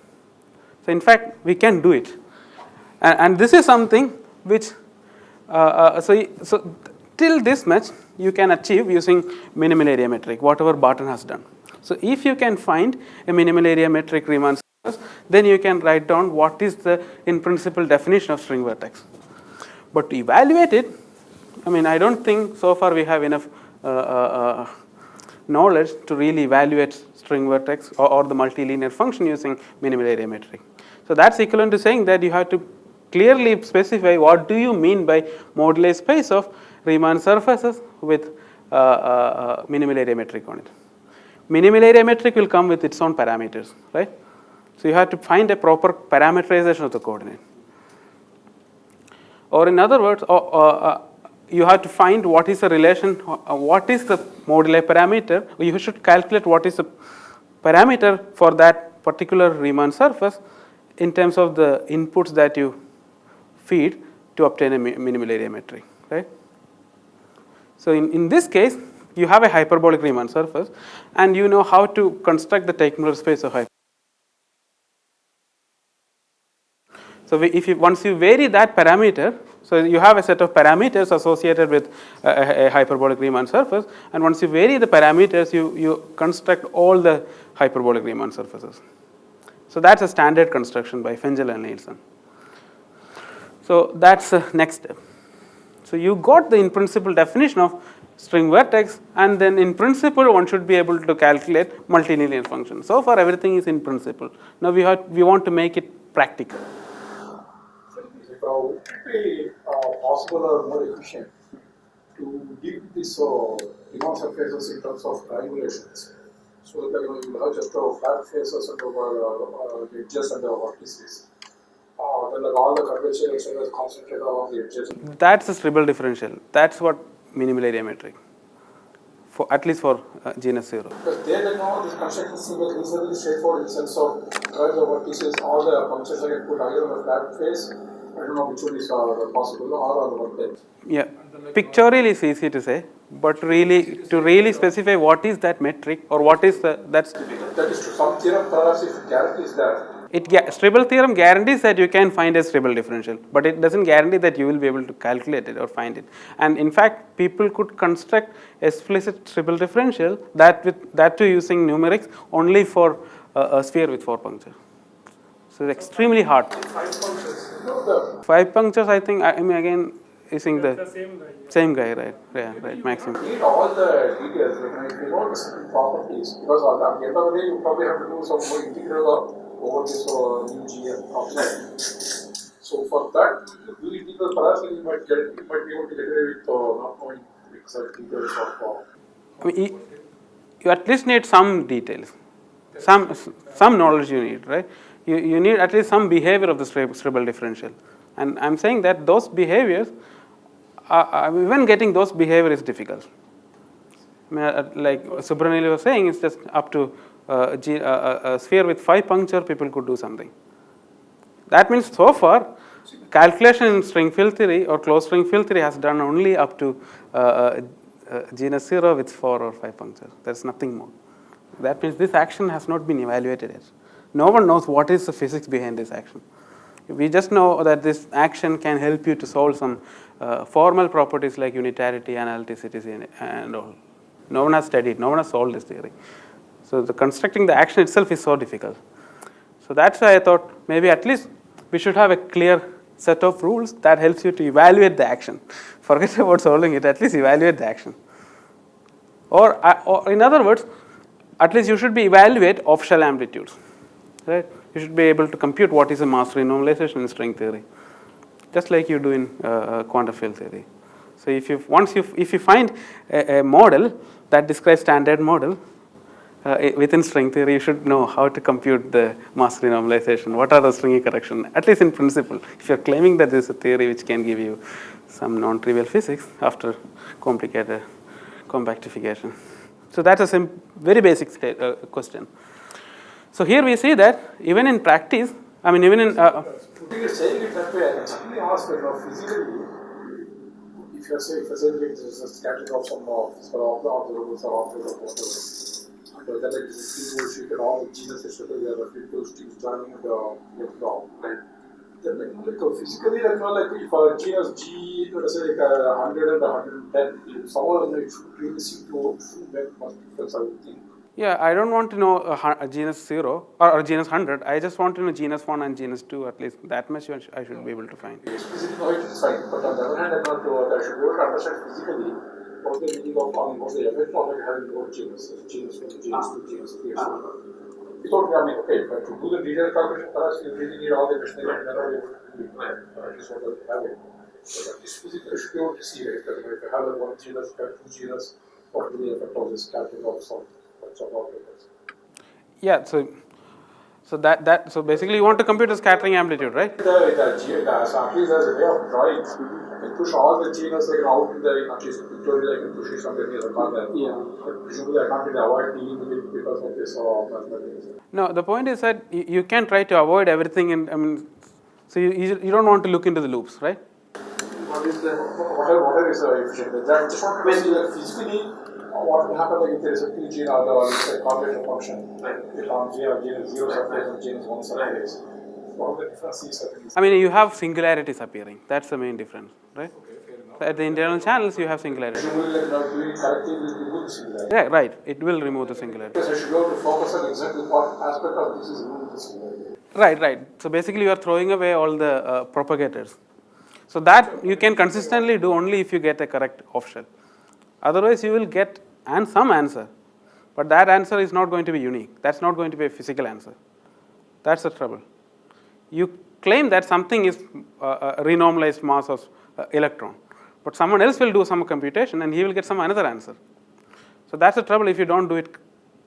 So in fact, we can do it, and this is something which so till this much you can achieve using minimal area metric, whatever Barton has done. So if you can find a minimal area metric Riemann surface, then you can write down what is the in principle definition of string vertex. But to evaluate it, I mean, I don't think so far we have enough knowledge to really evaluate string vertex or the multilinear function using minimal area metric. So that's equivalent to saying that you have to clearly specify what do you mean by moduli space of Riemann surfaces with minimal area metric on it. Minimal area metric will come with its own parameters, right? So you have to find a proper parameterization of the coordinate. Or in other words, you have to find what is the relation, what is the moduli parameter. You should calculate what is the parameter for that particular Riemann surface in terms of the inputs that you feed to obtain a minimal area metric, right? So in this case, you have a hyperbolic Riemann surface, and you know how to construct the Teichmuller space of hyperbolic. So once you vary that parameter, so you have a set of parameters associated with a hyperbolic Riemann surface, and once you vary the parameters, you construct all the hyperbolic Riemann surfaces. So that's a standard construction by Fengel and Nielsen. So that's the next step. So you got the in principle definition of string vertex, and then in principle one should be able to calculate multilinear functions. So far everything is in principle. Now we want to make it practical. Would it be possible or more efficient to deal with these Riemann surfaces in terms of triangulations? So that you will have just flat faces and edges and the vertices. Then all the curvature is concentrated along the edges. That's a Strebel differential. That's what minimal area metric. For at least for genus 0. Because there you know this construction seems reasonably straightforward in the sense of where the vertices, all the punctures I can put either on the flat face. I don't know which one is possible or on the vertex. Yeah, pictorial is easy to say, but really to really specify what is that metric or what is that's difficult. That is true. Some theorem perhaps if guarantees that. Strebel theorem guarantees that you can find a Strebel differential, but it doesn't guarantee that you will be able to calculate it or find it. And in fact, people could construct explicit Strebel differential that too using numerics only for a sphere with 4 punctures. So it's extremely hard. 5 punctures. 5 punctures, I think. I mean, again, using the same guy, right? Yeah, right. Maximum. You need all the details. Like if you know the certain properties, because at the end of the day, you probably have to do some more integral over this new GM function. So for that, really details, perhaps you might be able to get away with not knowing exact details of. I mean, you at least need some details, some knowledge you need, right? You need at least some behavior of the Strebel differential, and I'm saying that those behaviors, even getting those behavior is difficult. I mean, like Subranil was saying, it's just up to a sphere with 5 puncture, people could do something. That means so far, calculation in string field theory or closed string field theory has done only up to genus 0 with 4 or 5 punctures. There's nothing more. That means this action has not been evaluated yet. No one knows what is the physics behind this action. We just know that this action can help you to solve some formal properties like unitarity, analyticity, and all. No one has studied, no one has solved this theory. So constructing the action itself is so difficult. So that's why I thought maybe at least we should have a clear set of rules that helps you to evaluate the action. Forget about solving it, at least evaluate the action. Or in other words, at least you should be evaluate off-shell amplitudes, right? You should be able to compute what is a mass renormalization in string theory, just like you do in quantum field theory. So if you find a model that describes standard model within string theory, you should know how to compute the mass renormalization. What are the stringy correction? At least in principle, if you're claiming that there's a theory which can give you some non-trivial physics after complicated compactification. So that's a very basic question. So here we see that even in practice, I mean even in you're saying it that way, I can simply ask that physically, if you're saying this is a scattering of some observables or objects or whatever, and then it is a string sheet and all the genus etc. There are those strings joining the electron, right? Then physically, like if a genus G, let us say like 100 and 110, someone it should really seem to make much difference, I would think. Yeah, I don't want to know a genus 0 or genus 100. I just want to know genus 1 and genus 2, at least that much I should be able to find. Explicitly, no, it is fine. But on the other hand, I should be able to understand physically what the meaning of what's the effect of having more genus 1, genus 2, genus 3, etc. Without, I mean, okay, but to do the detailed calculation, perhaps you really need all the machinery and never able to do it, at least what I have it. But at least physically, you should be able to see it. If you have one genus, two genus, what will the effect of this scattering of some operators? Yeah, so so basically you want to compute the scattering amplitude, right? So at least there's a way of drawing. I can push all the genus out in the at least pictorial, I can push it somewhere near the corner. Yeah. But presumably I can't really avoid dealing with it because of this or mathematics. No, the point is that you can try to avoid everything, and I mean, so you don't want to look into the loops, right? What is whatever is efficient? That just want to see that physically what will happen like if there is a two gene or a combination function, if on genus 0 surface and genus 1 surface. What are the differences? I mean, you have singularities appearing. That's the main difference, right? Okay, At the internal channels, you have singularities. Presumably, like doing correctly will remove the singularity. Yeah, right. It will remove the singularity. Because I should be able to focus on exactly what aspect of this is removing the singularity. Right. So basically, you are throwing away all the propagators. So that you can consistently do only if you get a correct off-shell. Otherwise, you will get some answer, but that answer is not going to be unique. That's not going to be a physical answer. That's the trouble. You claim that something is a renormalized mass of electron, but someone else will do some computation and he will get some another answer. So that's the trouble if you don't do it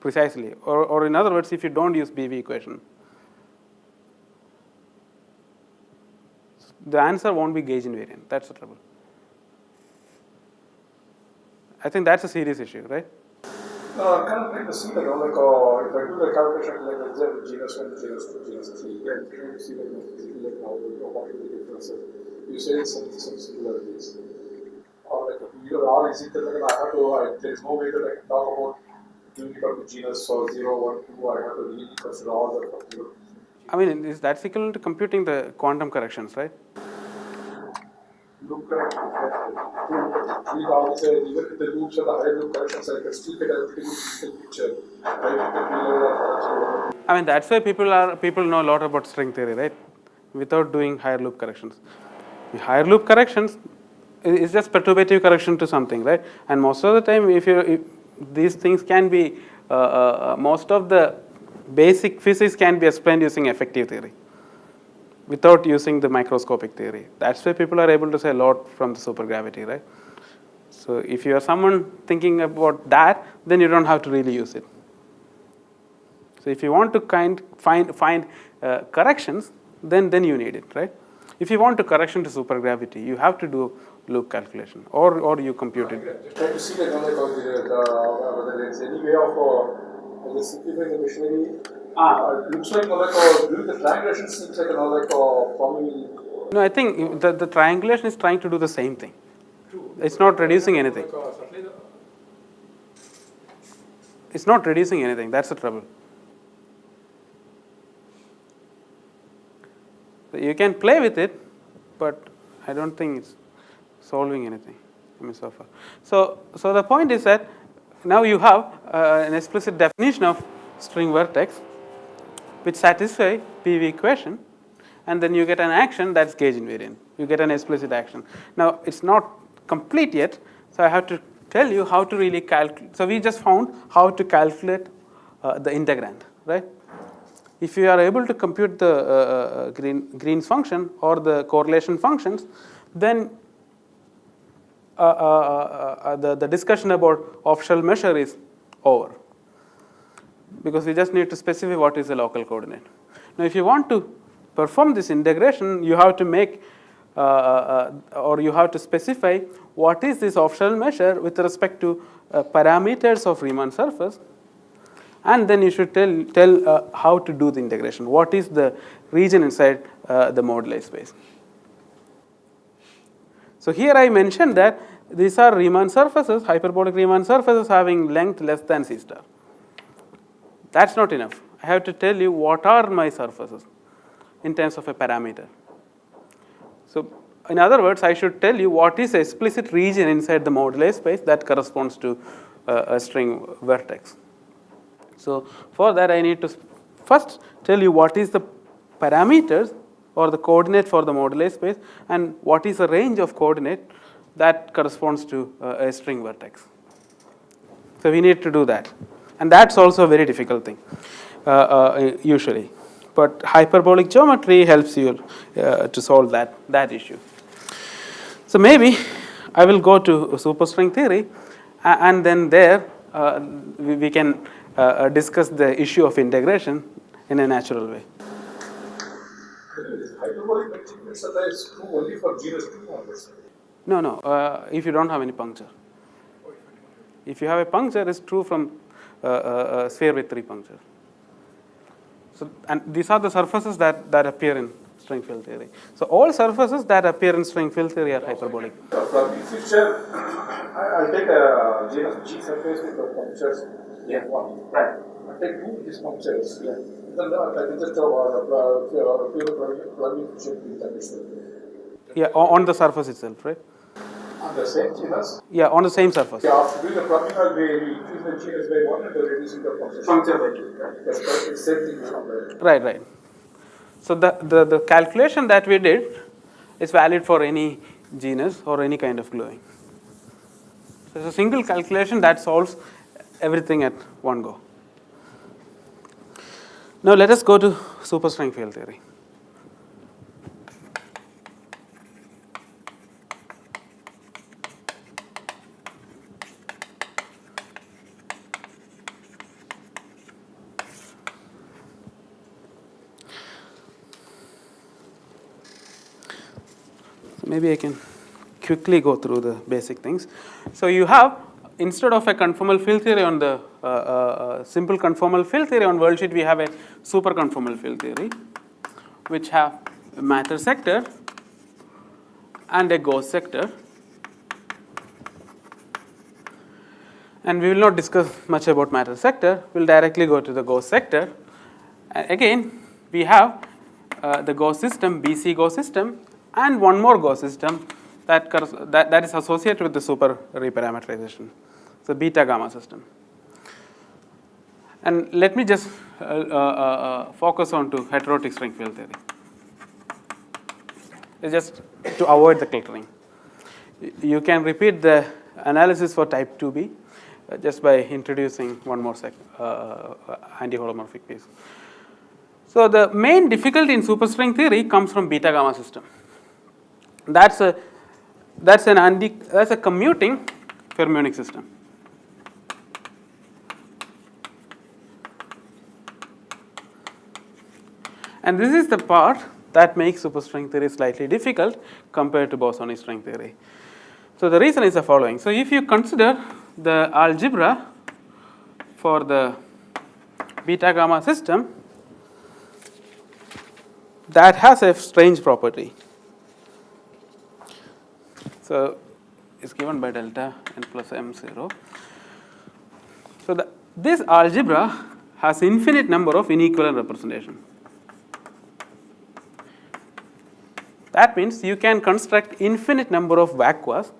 precisely, or in other words, if you don't use BV equation. The answer won't be gauge invariant. That's the trouble. I think that's a serious issue, right? No, I'm kind of trying to see that, like, if I do the calculation, like, let's say genus 1, genus 2, genus 3, then trying to see, like, physically, like, what will be the differences. You say it's some similarities. Or, like, is it that, like, I have to, there is no way that I can talk about doing it up to genus 0, 1, 2, I have to really consider all the. I mean, that's equivalent to computing the quantum corrections, right? Loop correction. Even if the loops are the higher loop corrections, I can still get a pretty good picture. I mean, that's why people know a lot about string theory, right? Without doing higher loop corrections. The higher loop corrections is just perturbative correction to something, right? And most of the time, if these things can be, most of the basic physics can be explained using effective theory, without using the microscopic theory. That's why people are able to say a lot from the supergravity, right? So if you are someone thinking about that, then you don't have to really use it. So if you want to find corrections, then you need it, right? If you want to correction to supergravity, you have to do loop calculation, or you compute it. Just trying to see like whether there is any way of simplifying the machinery. It looks like doing the triangulation seems like probably. No, I think the triangulation is trying to do the same thing. It's not reducing anything. It's not reducing anything. That's the trouble. So you can play with it, but I don't think it's solving anything. I mean, so far. So the point is that now you have an explicit definition of string vertex, which satisfy PV equation, and then you get an action that's gauge invariant. You get an explicit action. Now, it's not complete yet, so I have to tell you how to really calculate. So we just found how to calculate the integrand, right? If you are able to compute the Green's function or the correlation functions, then the discussion about off-shell measure is over, because we just need to specify what is the local coordinate. Now, if you want to perform this integration, you have to make or you have to specify what is this off-shell measure with respect to parameters of Riemann surface, and then you should tell how to do the integration. What is the region inside the moduli space? So here I mentioned that these are Riemann surfaces, hyperbolic Riemann surfaces having length less than c star. That's not enough. I have to tell you what are my surfaces in terms of a parameter. So in other words, I should tell you what is the explicit region inside the moduli space that corresponds to a string vertex. So for that, I need to first tell you what is the parameters or the coordinate for the moduli space, and what is the range of coordinate that corresponds to a string vertex. So we need to do that, and that's also a very difficult thing usually. But hyperbolic geometry helps you to solve that issue. So maybe I will go to superstring theory, and then there we can discuss the issue of integration in a natural way. Hyperbolic metric is true only for genus 2 onwards. No. If you don't have any puncture. If you have a puncture, it's true from sphere with 3 punctures. So, and these are the surfaces that appear in string field theory. So all surfaces that appear in string field theory are hyperbolic. From the future, I'll take a genus G surface with the punctures. Yeah. One. Right. I'll take 2 of these punctures. Yeah. Then I can just plug in. Yeah, on the surface itself, right? On the same genus? Yeah, on the same surface. Yeah, after doing the plugging, I'll be increasing the genus by 1 and reducing the function by 2. That's the same thing from there. Right. So the calculation that we did is valid for any genus or any kind of gluing. So it's a single calculation that solves everything at one go. Now let us go to superstring field theory. Maybe I can quickly go through the basic things. So you have, instead of a conformal field theory on the simple conformal field theory on world sheet, we have a super conformal field theory, which have a matter sector and a gauge sector. And we will not discuss much about matter sector. We'll directly go to the gauge sector. Again, we have the gauge system, BC gauge system, and one more gauge system that is associated with the super reparameterization, so beta gamma system. And let me just focus on to heterotic string field theory. It's just to avoid the cluttering. You can repeat the analysis for type 2b just by introducing one more anti-holomorphic piece. So the main difficulty in superstring theory comes from beta gamma system. That's a commuting fermionic system. And this is the part that makes superstring theory slightly difficult compared to bosonic string theory. So the reason is the following. So if you consider the algebra for the beta gamma system, that has a strange property. So it's given by delta n plus m0. So this algebra has infinite number of inequivalent representation. That means you can construct infinite number of vacuas,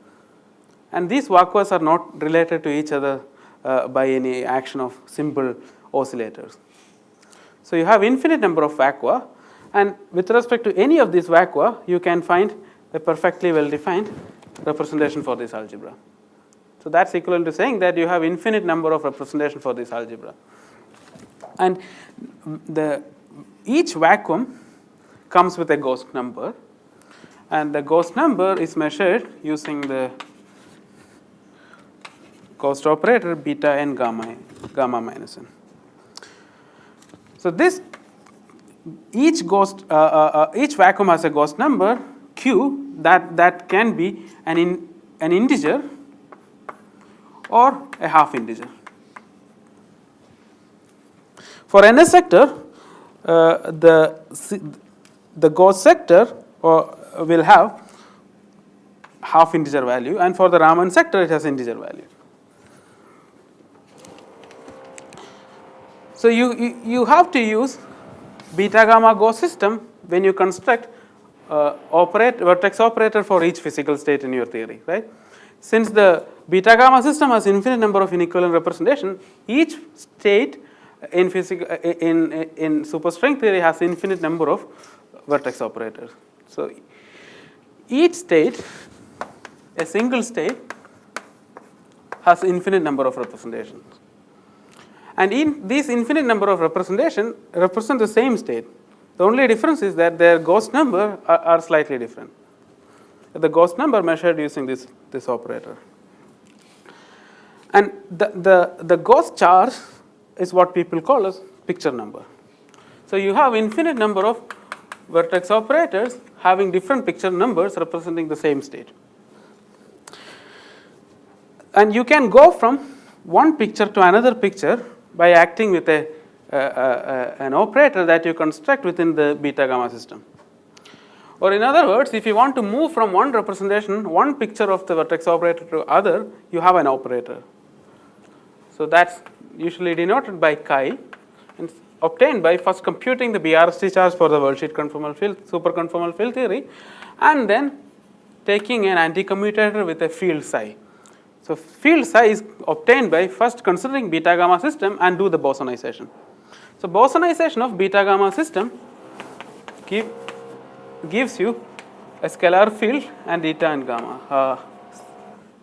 and these vacuas are not related to each other by any action of simple oscillators. So you have infinite number of vacua, And with respect to any of these vacua, you can find a perfectly well defined representation for this algebra. So that's equivalent to saying that you have infinite number of representation for this algebra. And each vacuum comes with a ghost number, and the ghost number is measured using the ghost operator beta n gamma minus n. So this each vacuum has a ghost number q that can be an integer or a half integer. For NS sector, the ghost sector will have half integer value, and for the Raman sector it has integer value. So you have to use beta gamma ghost system when you construct vertex operator for each physical state in your theory, right? Since the beta gamma system has infinite number of inequivalent representation, each state in superstring theory has infinite number of vertex operators. So each state, a single state, has infinite number of representations. And in these infinite number of representation represent the same state. The only difference is that their ghost number are slightly different. The ghost number measured using this operator. And the ghost charge is what people call as picture number. So you have infinite number of vertex operators having different picture numbers representing the same state. And you can go from one picture to another picture by acting with an operator that you construct within the beta gamma system. Or in other words, if you want to move from one representation, one picture of the vertex operator to other, you have an operator. So that's usually denoted by chi, and obtained by first computing the BRST charge for the worldsheet conformal field, superconformal field theory, and then taking an anticommutator with a field psi. So field psi is obtained by first considering beta gamma system and do the bosonization. So bosonization of beta gamma system gives you a scalar field and eta and gamma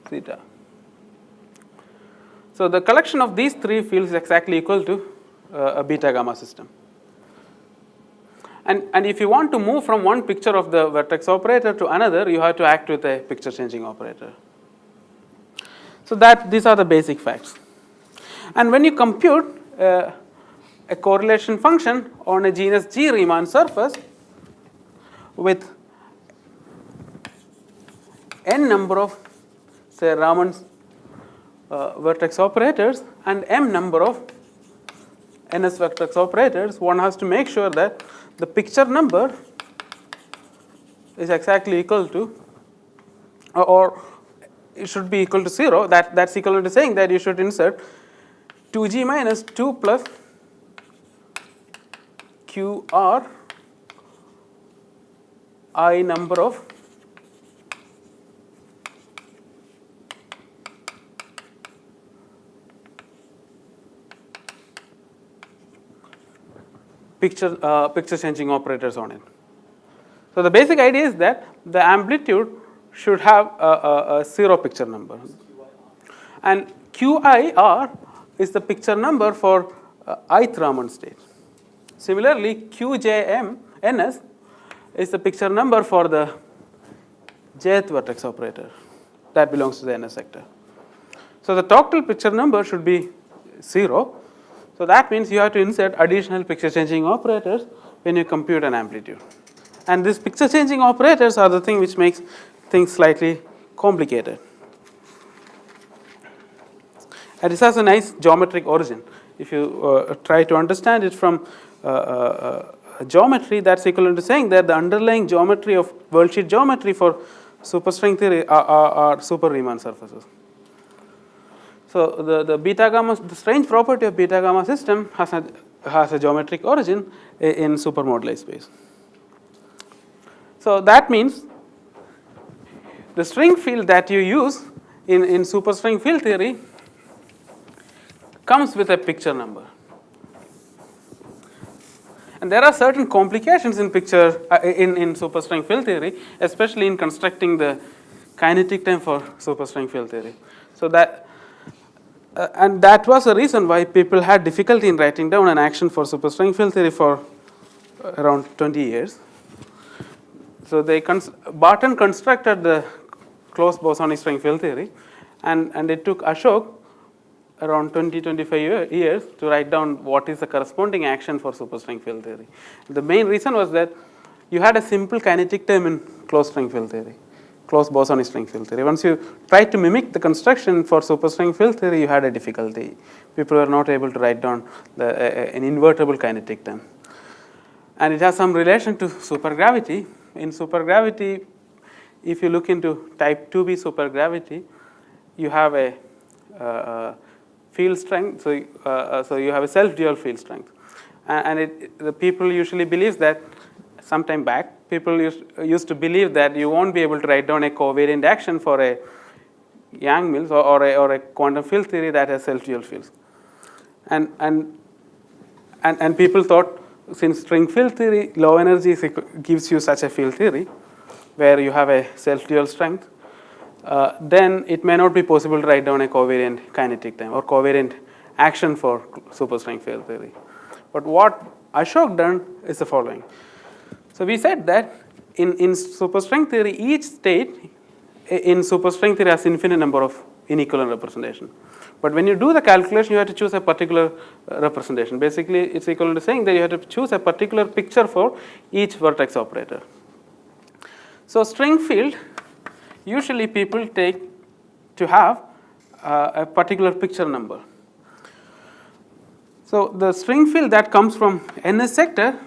theta. So the collection of these three fields is exactly equal to a beta gamma system. And if you want to move from one picture of the vertex operator to another, you have to act with a picture changing operator. So these are the basic facts. And when you compute a correlation function on a genus G Riemann surface with n number of, say, Raman vertex operators and m number of NS vertex operators, one has to make sure that the picture number is exactly equal to, or it should be equal to 0. That's equal to saying that you should insert 2g minus 2 plus qr I number of picture changing operators on it. So the basic idea is that the amplitude should have a 0 picture number, and QIR is the picture number for ith Raman state. Similarly, QJMNS is the picture number for the jth vertex operator that belongs to the NS sector. So the total picture number should be 0. So that means you have to insert additional picture changing operators when you compute an amplitude. And these picture changing operators are the thing which makes things slightly complicated. And this has a nice geometric origin. If you try to understand it from geometry, that's equivalent to saying that the underlying geometry of worldsheet geometry for superstring theory are super Riemann surfaces. So the beta gamma, the strange property of beta gamma system has a geometric origin in supermoduli space. So that means the string field that you use in superstring field theory And there are certain complications in in superstring field theory, especially in constructing the kinetic time for superstring field theory. So that and that was the reason why people had difficulty in writing down an action for superstring field theory for around 20 years. So Barton constructed the closed bosonic string field theory, and it took Ashok around 20-25 years to write down what is the corresponding action for superstring field theory. The main reason was that you had a simple kinetic term in closed string field theory, closed bosonic string field theory. Once you tried to mimic the construction for superstring field theory, you had a difficulty. People were not able to write down an invertible kinetic term. And it has some relation to supergravity. In supergravity, if you look into type 2b supergravity, you have a field strength, so you have a self-dual field strength. And the people usually believe that, sometime back, people used to believe that you won't be able to write down a covariant action for a Yang-Mills or a quantum field theory that has self-dual fields. And people thought, since string field theory, low energy gives you such a field theory, where you have a self-dual strength, then it may not be possible to write down a covariant kinetic time or covariant action for superstring field theory. But what Ashok done is the following. So we said that in superstring theory, each state in superstring theory has infinite number of inequivalent representation. But when you do the calculation, you have to choose a particular representation. Basically, it's equal to saying that you have to choose a particular picture for each vertex operator. So string field, usually people take to have a particular picture number. So the string field that comes from NS sector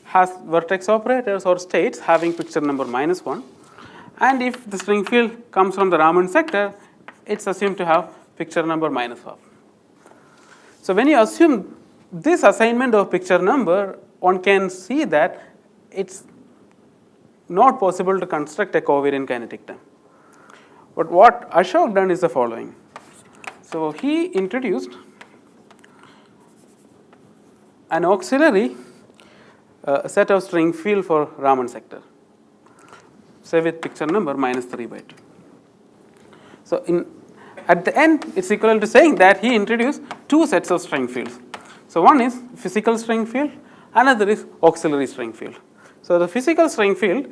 has vertex operators or states having picture number -1. And if the string field comes from the Raman sector, it's assumed to have picture number -1. So when you assume this assignment of picture number, one can see that it's not possible to construct a covariant kinetic term. But what Ashok done is the following. So he introduced an auxiliary set of string field for Raman sector, say with picture number -3/2. So at the end, it's equivalent to saying that he introduced two sets of string fields. So one is physical string field, another is auxiliary string field. So the physical string field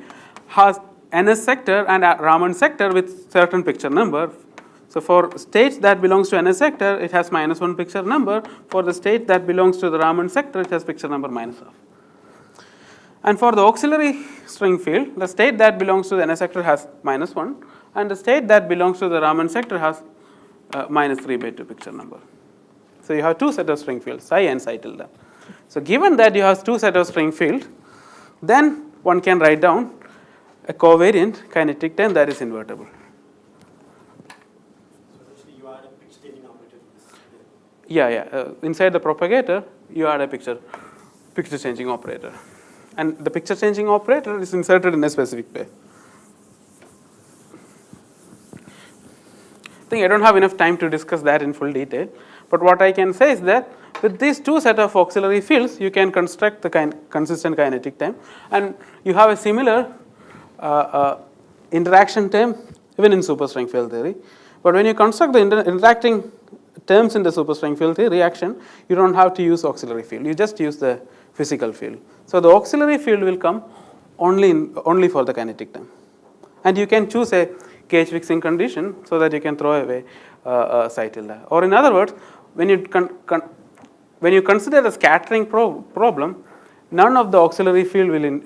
has NS sector and a Raman sector with certain picture number. So for states that belongs to NS sector, it has -1 picture number. For the state that belongs to the Raman sector, it has picture number -1. And for the auxiliary string field, the state that belongs to the NS sector has -1, and the state that belongs to the Raman sector has -3/2 picture number. So you have two sets of string fields, psi and psi tilde. So given that you have two sets of string field, then one can write down a covariant kinetic term that is invertible. So actually you add a picture changing operator to this. Yeah. Inside the propagator, you add a picture changing operator. And the picture changing operator is inserted in a specific way. I think I don't have enough time to discuss that in full detail. But what I can say is that with these two set of auxiliary fields, you can construct the consistent kinetic time. And you have a similar interaction term even in superstring field theory. But when you construct the interacting terms in the superstring field theory reaction, you don't have to use auxiliary field. You just use the physical field. So the auxiliary field will come only for the kinetic term. And you can choose a gauge fixing condition so that you can throw away psi tilde. Or in other words, when you consider the scattering problem, none of the auxiliary field will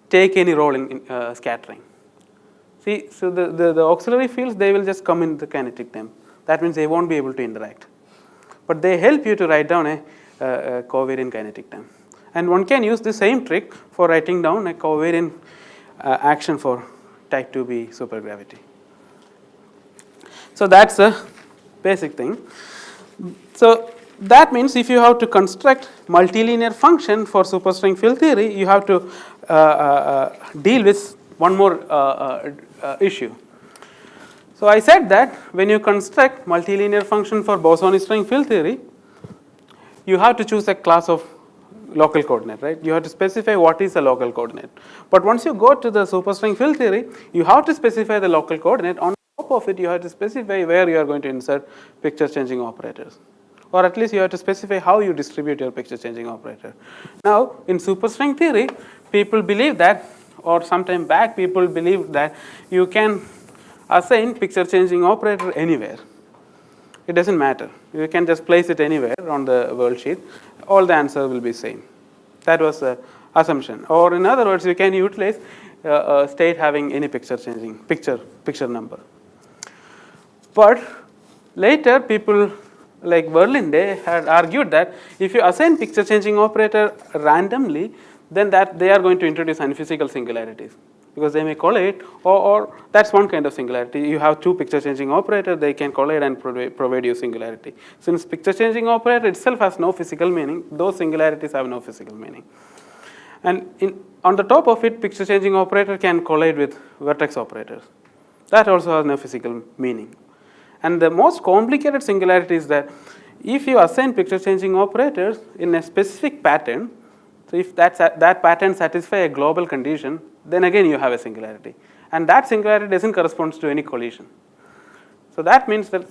take any role in scattering. See, so the auxiliary fields, they will just come in the kinetic term. That means they won't be able to interact. But they help you to write down a covariant kinetic term. And one can use the same trick for writing down a covariant action for type 2b supergravity. So that's a basic thing. So that means if you have to construct multilinear function for superstring field theory, you have to deal with one more issue. So I said that when you construct multilinear function for bosonic string field theory, you have to choose a class of local coordinate, right? You have to specify what is a local coordinate. But once you go to the superstring field theory, you have to specify the local coordinate. On top of it, you have to specify where you are going to insert picture changing operators. Or at least you have to specify how you distribute your picture changing operator. Now, in superstring theory, people believe that, or sometime back people believed that you can assign picture changing operator anywhere. It doesn't matter. You can just place it anywhere on the world sheet. All the answer will be same. That was the assumption. Or in other words, you can utilize a state having any picture changing picture number. But later people like Berlinde had argued that if you assign picture changing operator randomly, then that they are going to introduce unphysical singularities, because they may collide, or that's one kind of singularity. You have two picture changing operators, they can collide and provide you singularity. Since picture changing operator itself has no physical meaning, those singularities have no physical meaning. And on the top of it, picture changing operator can collide with vertex operators. That also has no physical meaning. And the most complicated singularity is that if you assign picture changing operators in a specific pattern, so if that pattern satisfies a global condition, then again you have a singularity. And that singularity doesn't correspond to any collision. So that means that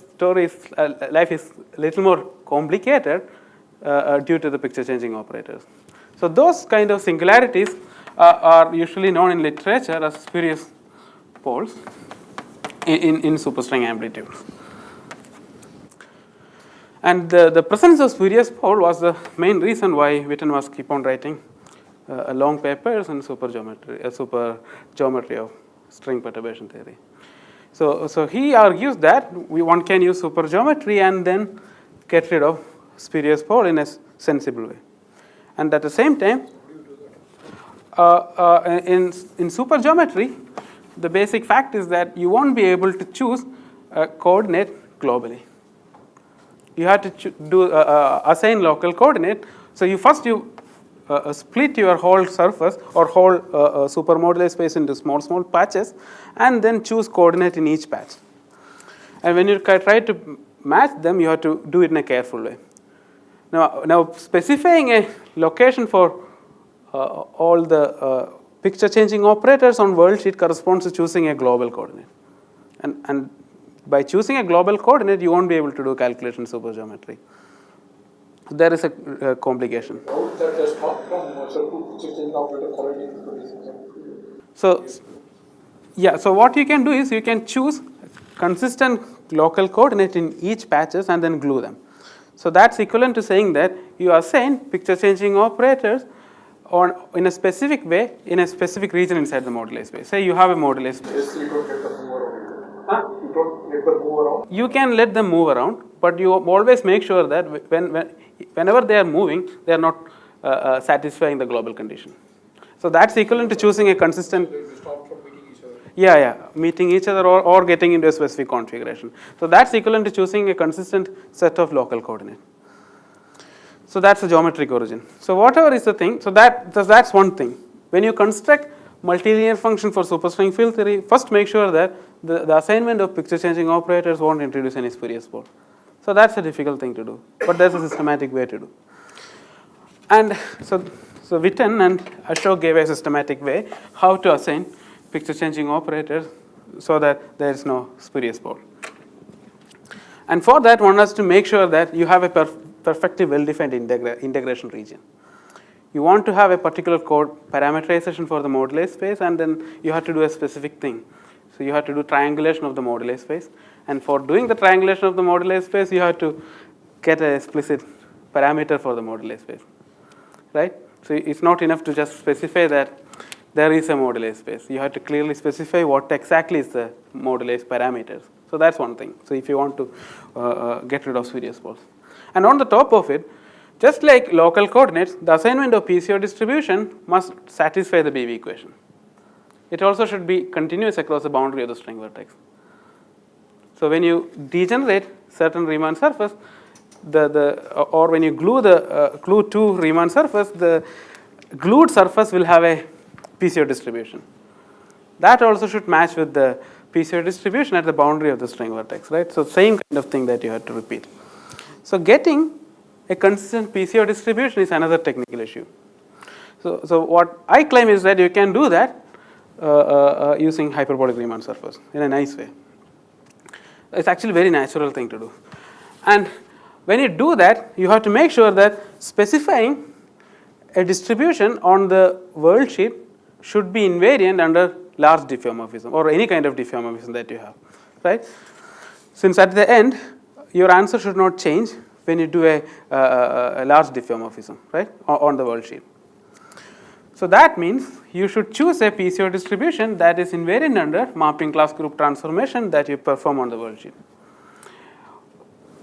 life is a little more complicated due to the picture changing operators. So those kind of singularities are usually known in literature as spurious poles in superstring amplitudes. And the presence of spurious pole was the main reason why Witten was keep on writing long papers in super geometry of string perturbation theory. So he argues that one can use super geometry and then get rid of spurious pole in a sensible way. And at the same time, in super geometry, the basic fact is that you won't be able to choose a coordinate globally. You have to assign local coordinate. So you split your whole surface or whole supermoduli space into small patches, and then choose coordinate in each patch. And when you try to match them, you have to do it in a careful way. Now specifying a location for all the picture changing operators on world sheet corresponds to choosing a global coordinate. And by choosing a global coordinate, you won't be able to do calculation super geometry. There is a complication. So what you can do is you can choose consistent local coordinate in each patches and then glue them. So that's equivalent to saying that you assign picture changing operators in a specific way in a specific region inside the moduli space. Say you have a moduli space. You don't get them move around. You don't let them move around. You can let them move around, but you always make sure that whenever they are moving, they are not satisfying the global condition. So that's equivalent to choosing a consistent. They stop from meeting each other. Meeting each other or getting into a specific configuration. So that's equivalent to choosing a consistent set of local coordinates. So that's the geometric origin. So whatever is the thing, so that's one thing. When you construct multilinear function for superstring field theory, first make sure that the assignment of picture changing operators won't introduce any spurious pole. So that's a difficult thing to do, but there's a systematic way to do. And so Witten and Ashok gave a systematic way how to assign picture changing operators so that there is no spurious pole. And for that, one has to make sure that you have a perfectly well-defined integration region. You want to have a particular code parameterization for the moduli space, and then you have to do a specific thing. So you have to do triangulation of the moduli space, and for doing the triangulation of the moduli space, you have to get an explicit parameter for the moduli space, right? So it's not enough to just specify that there is a moduli space. You have to clearly specify what exactly is the moduli parameters. So that's one thing. So if you want to get rid of spurious poles. And on the top of it, just like local coordinates, the assignment of PCO distribution must satisfy the BV equation. It also should be continuous across the boundary of the string vertex. So when you degenerate certain Riemann surface, or when you glue to Riemann surface, the glued surface will have a PCO distribution. That also should match with the PCO distribution at the boundary of the string vertex, right? So same kind of thing that you have to repeat. So getting a consistent PCO distribution is another technical issue. So what I claim is that you can do that using hyperbolic Riemann surface in a nice way. It's actually a very natural thing to do. And when you do that, you have to make sure that specifying a distribution on the world sheet should be invariant under large diffeomorphism or any kind of diffeomorphism that you have, right? Since at the end, your answer should not change when you do a large diffeomorphism, right, on the world sheet. So that means you should choose a PCO distribution that is invariant under mapping class group transformation that you perform on the world sheet.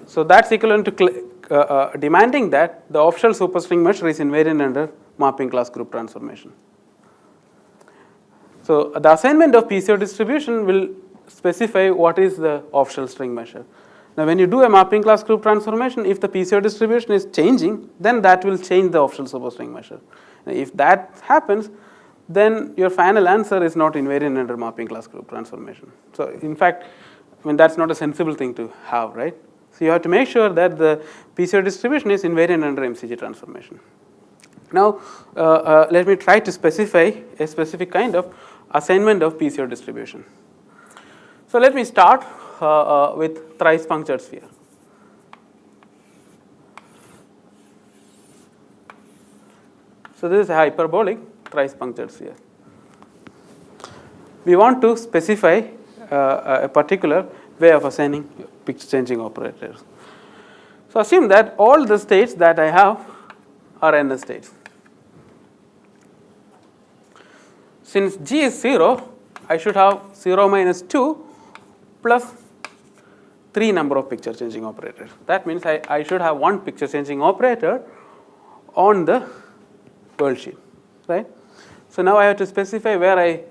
So that's equivalent to demanding that the official superstring measure is invariant under mapping class group transformation. So the assignment of PCO distribution will specify what is the official string measure. Now when you do a mapping class group transformation, if the PCO distribution is changing, then that will change the official superstring measure. If that happens, then your final answer is not invariant under mapping class group transformation. So in fact, I mean that's not a sensible thing to have, right? So you have to make sure that the PCO distribution is invariant under MCG transformation. Now let me try to specify a specific kind of assignment of PCO distribution. So let me start with thrice punctured sphere. So this is a hyperbolic thrice punctured sphere. We want to specify a particular way of assigning picture changing operators. So assume that all the states that I have are n states. Since G is 0, I should have 0 minus 2 plus 3 number of picture changing operators. That means I should have one picture changing operator on the world sheet, right? So now I have to specify where I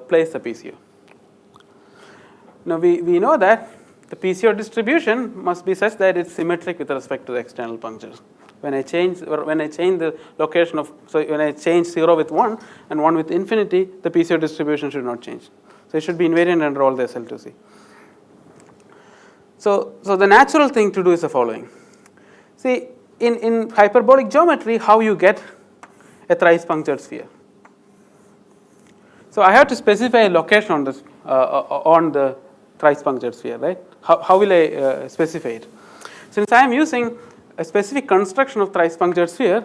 place the PCO. Now we know that the PCO distribution must be such that it's symmetric with respect to the external punctures. When I change the location of, so when I change 0 with 1 and 1 with infinity, the PCO distribution should not change. So it should be invariant under all the SL2C. So the natural thing to do is the following. See, in hyperbolic geometry, how you get a thrice punctured sphere. So I have to specify a location on this on the thrice punctured sphere, right? How will I specify it? Since I am using a specific construction of thrice punctured sphere,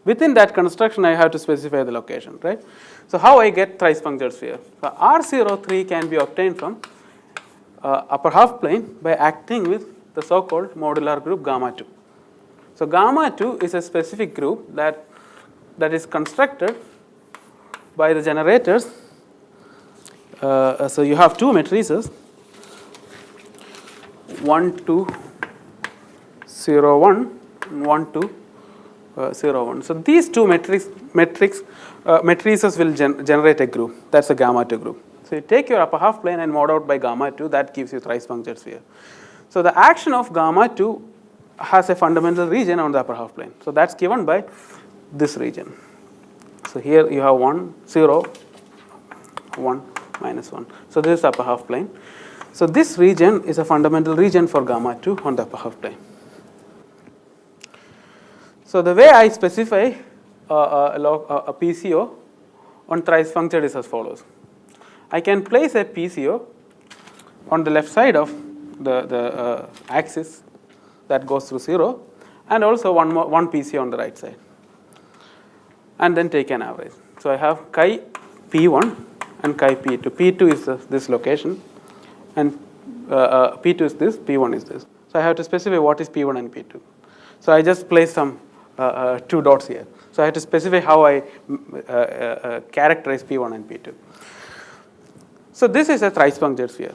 within that construction I have to specify the location, right? So how I get thrice punctured sphere? So R03 can be obtained from upper half plane by acting with the so-called modular group gamma 2. So gamma 2 is a specific group that is constructed by the generators. So you have two matrices, 1 2 0 1 and 1 2 0 1. So these two matrices will generate a group. That's a gamma 2 group. So you take your upper half plane and mod out by gamma 2, that gives you thrice punctured sphere. So the action of gamma 2 has a fundamental region on the upper half plane. So that's given by this region. So here you have 1 0 1 minus 1. So this is upper half plane. So this region is a fundamental region for gamma 2 on the upper half plane. So the way I specify a PCO on thrice punctured is as follows. I can place a PCO on the left side of the axis that goes through 0 and also one PCO on the right side, and then take an average. So I have chi P1 and chi P2. P2 is this location and P2 is this, P1 is this. So I have to specify what is P1 and P2. So I just place some 2 dots here. So I have to specify how I characterize P1 and P2. So this is a thrice punctured sphere.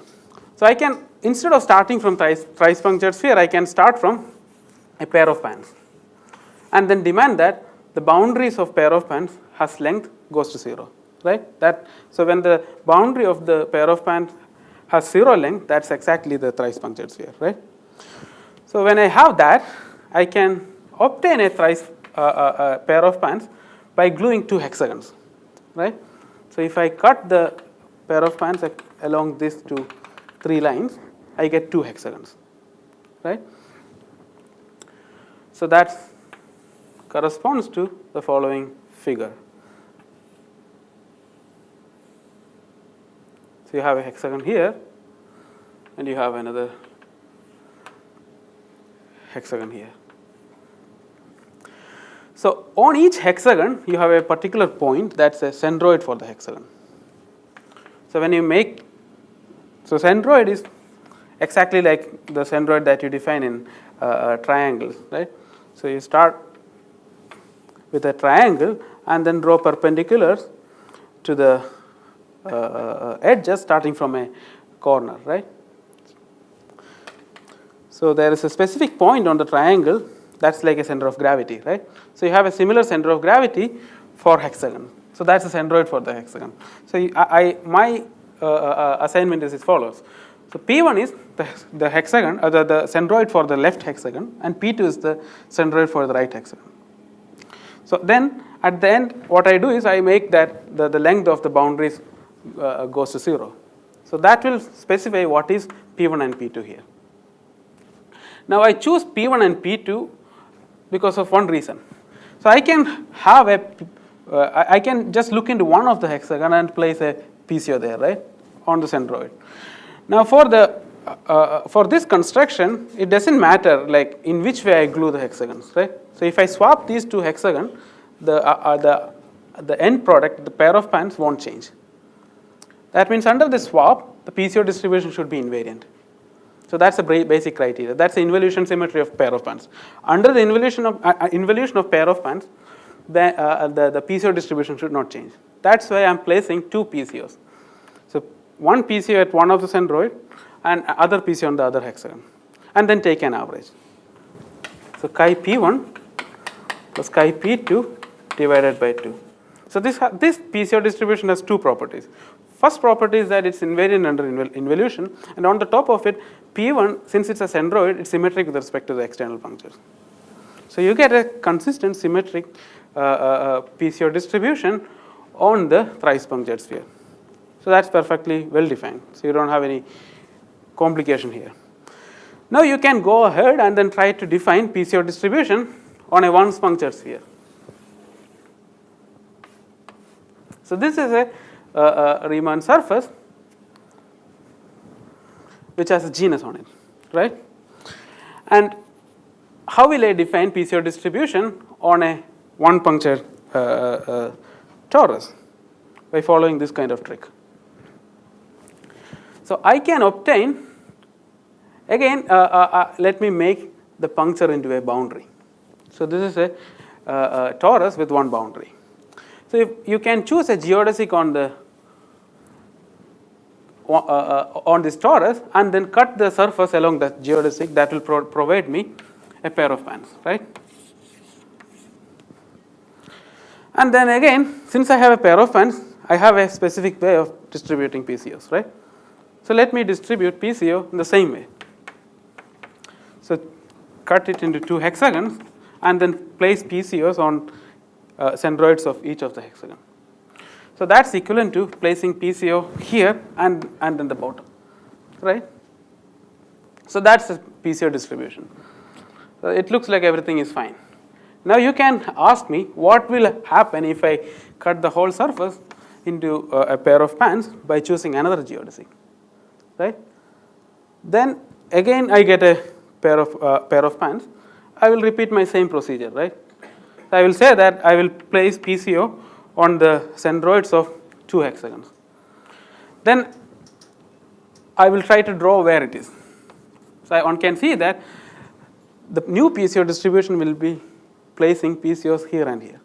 So I can, instead of starting from thrice punctured sphere, I can start from a pair of pans and then demand that the boundaries of pair of pans has length goes to 0, right? So when the boundary of the pair of pans has 0 length, that's exactly the thrice punctured sphere, right? So when I have that, I can obtain a thrice pair of pans by gluing 2 hexagons, right? So if I cut the pair of pans along these 3 lines, I get 2 hexagons, right? So that corresponds to the following figure. So you have a hexagon here, and you have another hexagon here. So on each hexagon, you have a particular point that's a centroid for the hexagon. So when you make, so centroid is exactly like the centroid that you define in triangles, right? So you start with a triangle and then draw perpendiculars to the edges starting from a corner, right? So there is a specific point on the triangle that's like a center of gravity, right? So you have a similar center of gravity for hexagon. So that's a centroid for the hexagon. So my assignment is as follows. So P1 is the hexagon, the centroid for the left hexagon, and P2 is the centroid for the right hexagon. So then at the end, what I do is I make that the length of the boundaries goes to 0. So that will specify what is P1 and P2 here. Now I choose P1 and P2 because of one reason. So I can have I can just look into one of the hexagon and place a PCO there, right, on the centroid. Now for this construction, it doesn't matter like in which way I glue the hexagons, right? So if I swap these two hexagons, the end product, the pair of pans won't change. That means under the swap, the PCO distribution should be invariant. So that's the basic criteria. That's the involution symmetry of pair of pans. Under the involution of pair of pans, the PCO distribution should not change. That's why I'm placing two PCOs. So one PCO at one of the centroid and other PCO on the other hexagon, and then take an average. So chi P1 plus chi P2 divided by 2. So this PCO distribution has two properties. First property is that it's invariant under involution, and on the top of it, P1, since it's a centroid, it's symmetric with respect to the external punctures. So you get a consistent symmetric PCO distribution on the thrice punctured sphere. So that's perfectly well defined. So you don't have any complication here. Now you can go ahead and then try to define PCO distribution on a once punctured sphere. So this is a Riemann surface which has a genus on it, right? And how will I define PCO distribution on a one punctured torus? By following this kind of trick. So I can obtain, again, let me make the puncture into a boundary. So this is a torus with one boundary. So if you can choose a geodesic on this torus and then cut the surface along the geodesic, that will provide me a pair of pans, right? And then again, since I have a pair of pans, I have a specific way of distributing PCOs, right? So let me distribute PCO in the same way. So cut it into two hexagons and then place PCOs on centroids of each of the hexagon. So that's equivalent to placing PCO here and in the bottom, right? So that's the PCO distribution. So it looks like everything is fine. Now you can ask me what will happen if I cut the whole surface into a pair of pans by choosing another geodesic, right? Then again I get a pair of pans. I will repeat my same procedure, right? So I will say that I will place PCO on the centroids of two hexagons. Then I will try to draw where it is. So one can see that the new PCO distribution will be placing PCOs here and here.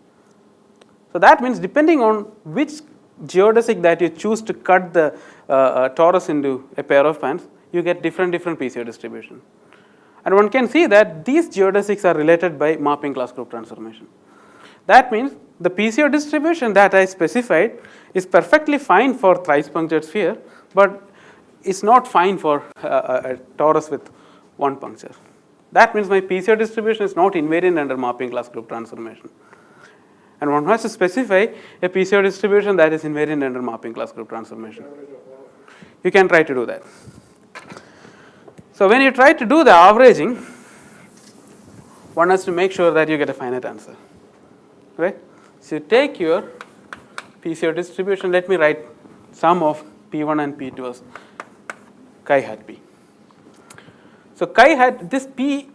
So that means depending on which geodesic that you choose to cut the torus into a pair of pans, you get different PCO distribution. And one can see that these geodesics are related by mapping class group transformation. That means the PCO distribution that I specified is perfectly fine for thrice punctured sphere, but it's not fine for a torus with one puncture. That means my PCO distribution is not invariant under mapping class group transformation. And one has to specify a PCO distribution that is invariant under mapping class group transformation. You can try to do that. So when you try to do the averaging, one has to make sure that you get a finite answer, right? So you take your PCO distribution. Let me write sum of P1 and P2 as chi hat P. So chi hat, this P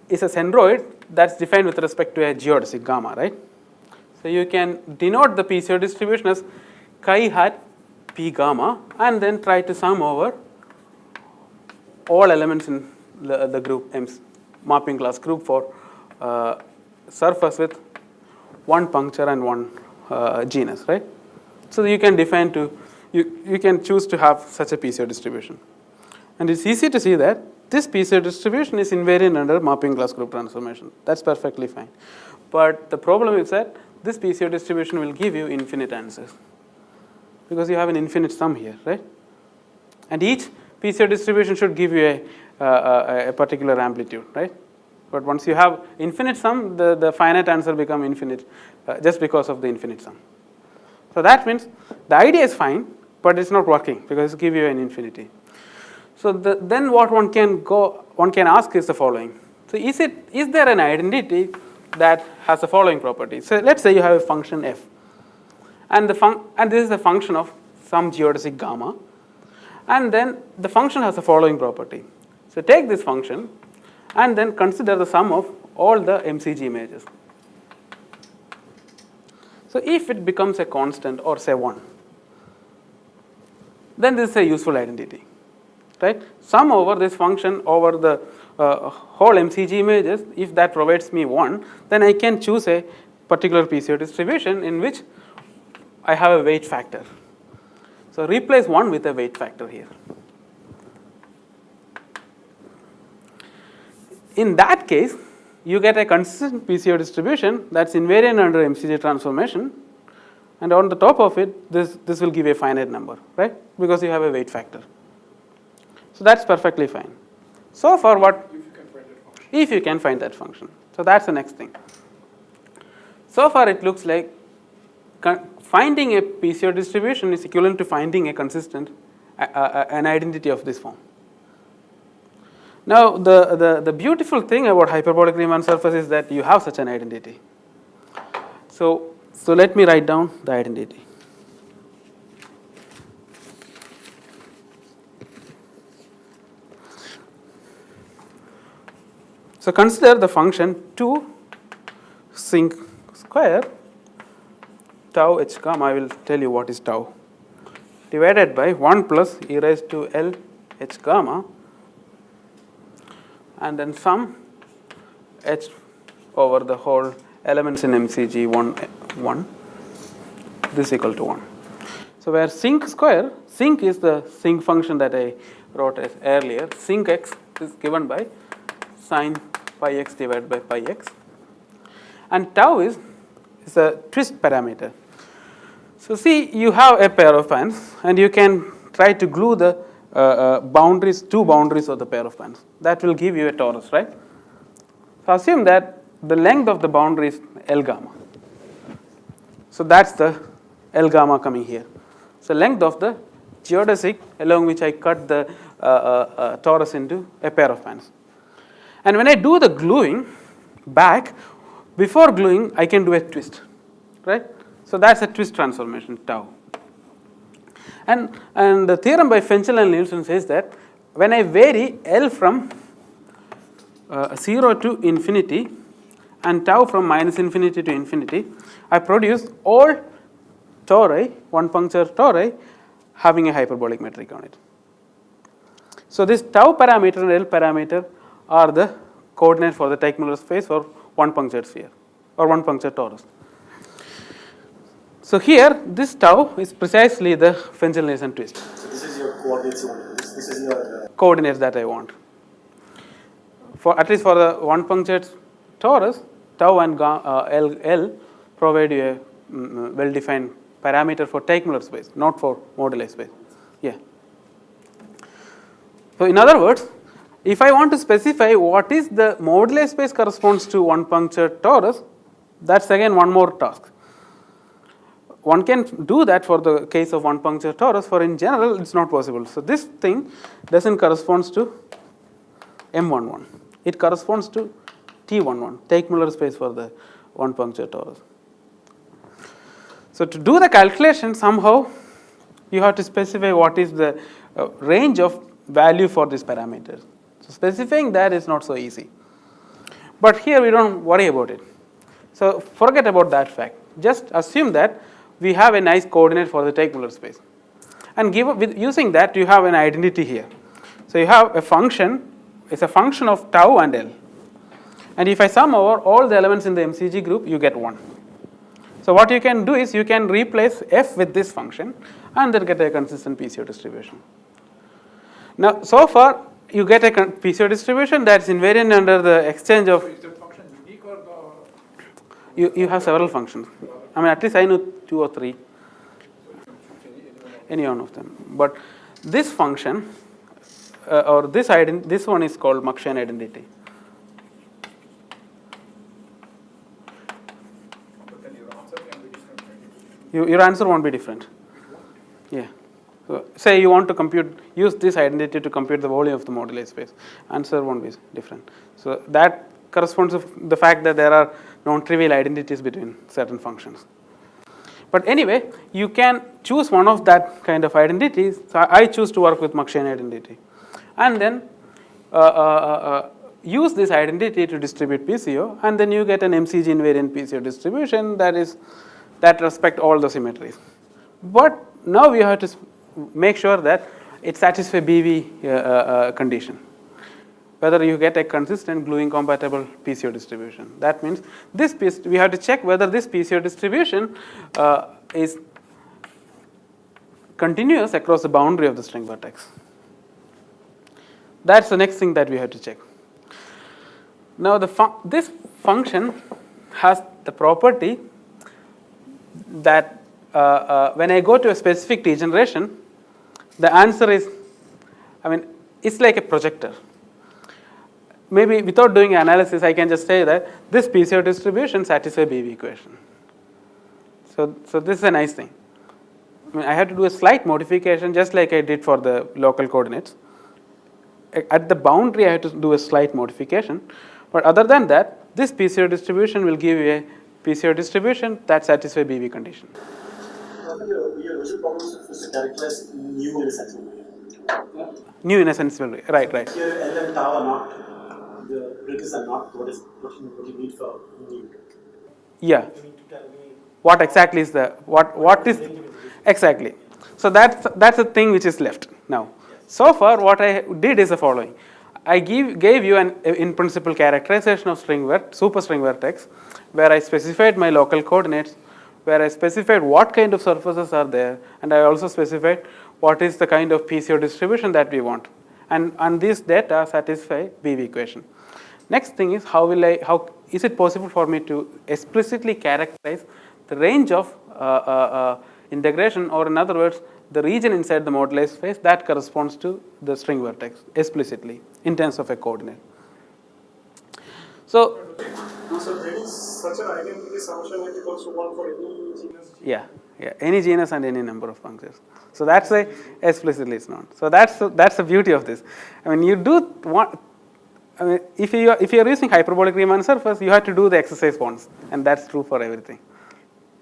is a centroid that's defined with respect to a geodesic gamma, right? So you can denote the PCO distribution as chi hat P gamma and then try to sum over all elements in the group M's mapping class group for surface with one puncture and one genus, right? So you can define to, you can choose to have such a PCO distribution. And it's easy to see that this PCO distribution is invariant under mapping class group transformation. That's perfectly fine. But the problem is that this PCO distribution will give you infinite answers because you have an infinite sum here, right? And each PCO distribution should give you a particular amplitude, right? But once you have infinite sum, the finite answer become infinite just because of the infinite sum. So that means the idea is fine, but it's not working because it gives you an infinity. So then what one can ask is the following. So is there an identity that has the following property? So let's say you have a function f, and this is the function of some geodesic gamma, and then the function has the following property. So take this function and then consider the sum of all the MCG images. So if it becomes a constant or say 1, then this is a useful identity, right? Sum over this function over the whole MCG images. If that provides me 1, then I can choose a particular PCO distribution in which I have a weight factor. So replace 1 with a weight factor here. In that case, you get a consistent PCO distribution that's invariant under MCG transformation, and on the top of it, this will give a finite number, right? Because you have a weight factor. So that's perfectly fine. So for what? If you can find that function. So that's the next thing. So far it looks like finding a PCO distribution is equivalent to finding a consistent, an identity of this form. Now the beautiful thing about hyperbolic Riemann surface is that you have such an identity. So let me write down the identity. So consider the function 2 sinc square tau h gamma. I will tell you what is tau, divided by 1 plus e raised to L h gamma, and then sum h over the whole elements in MCG 1, this is equal to 1. So where sinc square, sinc is the sinc function that I wrote as earlier. Sinc x is given by sine pi x divided by pi x, and tau is a twist parameter. So see, you have a pair of bands, and you can try to glue the two boundaries of the pair of bands. That will give you a torus, right? So assume that the length of the boundary is L gamma. So that's the L gamma coming here. So length of the geodesic along which I cut the torus into a pair of bands. And when I do the gluing back, before gluing I can do a twist, right? So that's a twist transformation tau. And the theorem by Fenchel and Nielsen says that when I vary L from 0 to infinity and tau from minus infinity to infinity, I produce all tori, one puncture tori, having a hyperbolic metric on it. So this tau parameter and L parameter are the coordinates for the Teichmuller space for one punctured sphere or one punctured torus. So here, this tau is precisely the Fenchel-Nielsen twist. So this is your coordinates you want. This is your coordinates that I want. For at least for the one punctured torus, tau and L provide you a well-defined parameter for Teichmuller space, not for moduli space. Yeah. So in other words, if I want to specify what is the moduli space corresponds to one punctured torus, that's again one more task. One can do that for the case of one puncture torus, for in general it's not possible. So this thing doesn't correspond to M11. It corresponds to T11, take Muller space for the one puncture torus. So to do the calculation, somehow you have to specify what is the range of value for this parameter. So specifying that is not so easy. But here we don't worry about it. So forget about that fact. Just assume that we have a nice coordinate for the take Muller space. And using that, you have an identity here. So you have a function, it's a function of tau and L. And if I sum over all the elements in the MCG group, you get 1. So what you can do is you can replace f with this function and then get a consistent PCO distribution. Now, so far, you get a PCO distribution that's invariant under the exchange of. Is the function unique or the? You have several functions. I mean, at least I know 2 or 3. Any one of them. But this function or this one is called Machian identity. But then your answer can be different. Your answer won't be different. Yeah. So say you want to use this identity to compute the volume of the moduli space. Answer won't be different. So that corresponds to the fact that there are non-trivial identities between certain functions. But anyway, you can choose one of that kind of identities. So I choose to work with Machian identity. And then use this identity to distribute PCO, and then you get an MCG invariant PCO distribution that respect all the symmetries. But now we have to make sure that it satisfies BV condition. Whether you get a consistent gluing compatible PCO distribution. That means we have to check whether this PCO distribution is continuous across the boundary of the string vertex. That's the next thing that we have to check. Now this function has the property that when I go to a specific T generation, the answer is, it's like a projector. Maybe without doing analysis, I can just say that this PCO distribution satisfies BV equation. So this is a nice thing. I have to do a slight modification, just like I did for the local coordinates. At the boundary, I have to do a slight modification. But other than that, this PCO distribution will give you a PCO distribution that satisfies BV condition. Your original problem is to characterize new in a sense. New in a sense, right. Here, L and tau are not, the breakers are not what you need for new. Yeah. You need to tell me what exactly is what is exactly. So that's the thing which is left now. So far, what I did is the following. I gave you an in principle characterization of superstring vertex, where I specified my local coordinates, where I specified what kind of surfaces are there, and I also specified what is the kind of PCO distribution that we want. And these data satisfy BV equation. Next thing is how is it possible for me to explicitly characterize the range of integration, or in other words, the region inside the moduli space that corresponds to the string vertex explicitly in terms of a coordinate. So there is such an identity summation that equals to 1 for any genus. Yeah, any genus and any number of punctures. So that's why explicitly it's not. So that's the beauty of this. You do want. If you are using hyperbolic Riemann surface, you have to do the exercise once, and that's true for everything.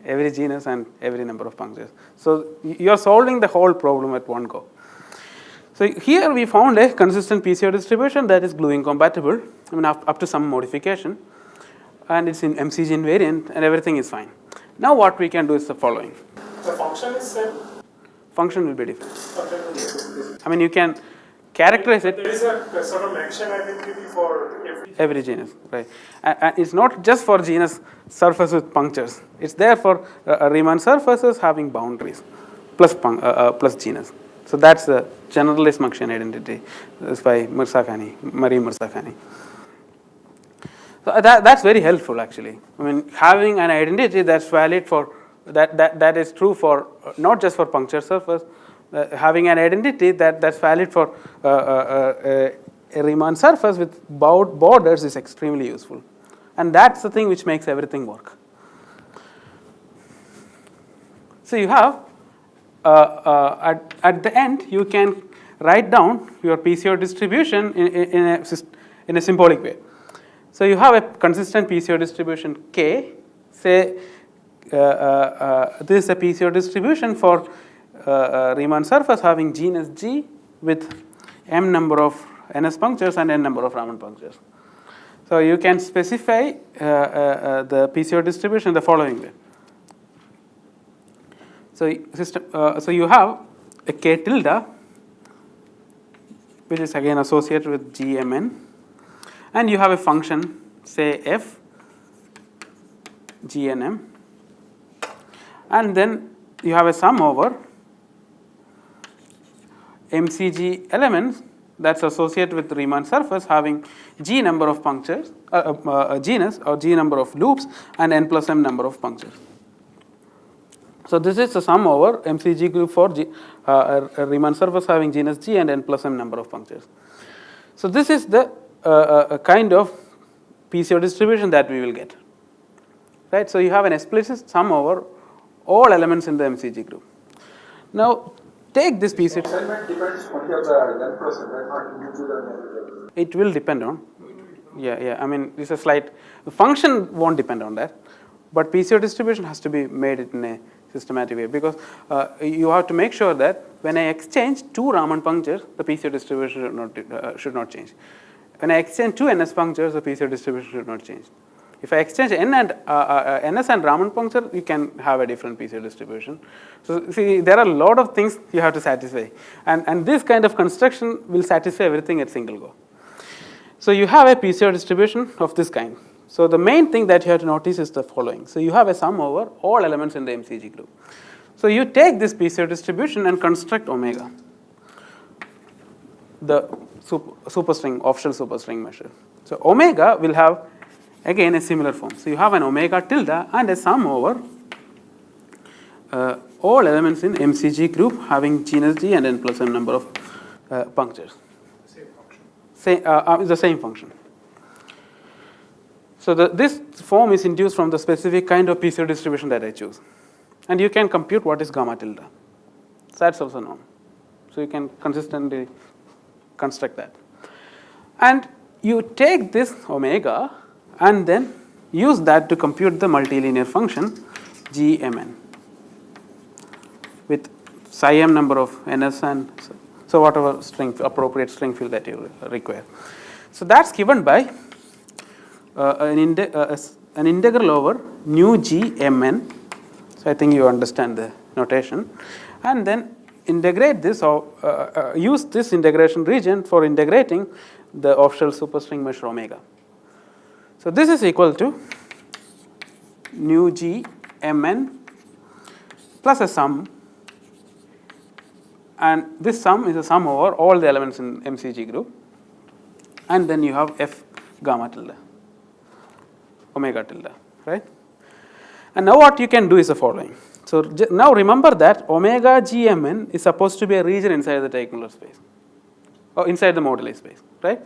Every genus and every number of punctures. So you are solving the whole problem at one go. So here we found a consistent PCO distribution that is gluing compatible, up to some modification, and it's in MCG invariant, and everything is fine. Now what we can do is the following. The function is same. Function will be different. Function will be different. You can characterize it. There is a sort of Machian identity for every genus, right? And it's not just for genus surface with punctures. It's there for Riemann surfaces having boundaries plus genus. So that's the generalist Machian identity. That's by Marie Mirzakhani. So that's very helpful actually. Having an identity that's valid for that is true for not just for puncture surface. Having an identity that's valid for a Riemann surface with borders is extremely useful, and that's the thing which makes everything work. So you have at the end you can write down your PCO distribution in a symbolic way. So you have a consistent PCO distribution K. Say this is a PCO distribution for Riemann surface having genus G with m number of NS punctures and n number of Raman punctures. So you can specify the PCO distribution the following way. So so you have a K tilde, which is again associated with GMN, and you have a function, say f GNM, and then you have a sum over MCG elements that's associated with the Riemann surface having G number of punctures, genus or G number of loops and n plus m number of punctures. So this is the sum over MCG group for Riemann surface having genus G and n plus m number of punctures. So this is the kind of PCO distribution that we will get, right? So you have an explicit sum over all elements in the MCG group. Now take this PCO. Assignment depends only on the n plus n, right? Not individual and everything. It will depend on. Yeah. I mean, it's a slight. The function won't depend on that, but PCO distribution has to be made in a systematic way, because you have to make sure that when I exchange two Raman punctures, the PCO distribution should not change. When I exchange two NS punctures, the PCO distribution should not change. If I exchange N and NS and Raman puncture, you can have a different PCO distribution. So see, there are a lot of things you have to satisfy, and this kind of construction will satisfy everything at single go. So you have a PCO distribution of this kind. So the main thing that you have to notice is the following. So you have a sum over all elements in the MCG group. So you take this PCO distribution and construct omega, the superstring, official superstring measure. So omega will have again a similar form. So you have an omega tilde and a sum over all elements in MCG group having genus G and n plus m number of punctures. Same function. The same function. So this form is induced from the specific kind of PCO distribution that I choose. And you can compute what is gamma tilde. So that's also known. So you can consistently construct that. And you take this omega and then use that to compute the multilinear function GMN with psi m number of NS and so whatever appropriate string field that you require. So that's given by an integral over nu G Mn. So I think you understand the notation, and then integrate this or use this integration region for integrating the official superstring measure omega. So this is equal to nu G Mn plus a sum, and this sum is a sum over all the elements in MCG group, and then you have f gamma tilde, omega tilde, right? And now what you can do is the following. So now remember that omega GMN is supposed to be a region inside the Teichmuller space, or inside the moduli space, right?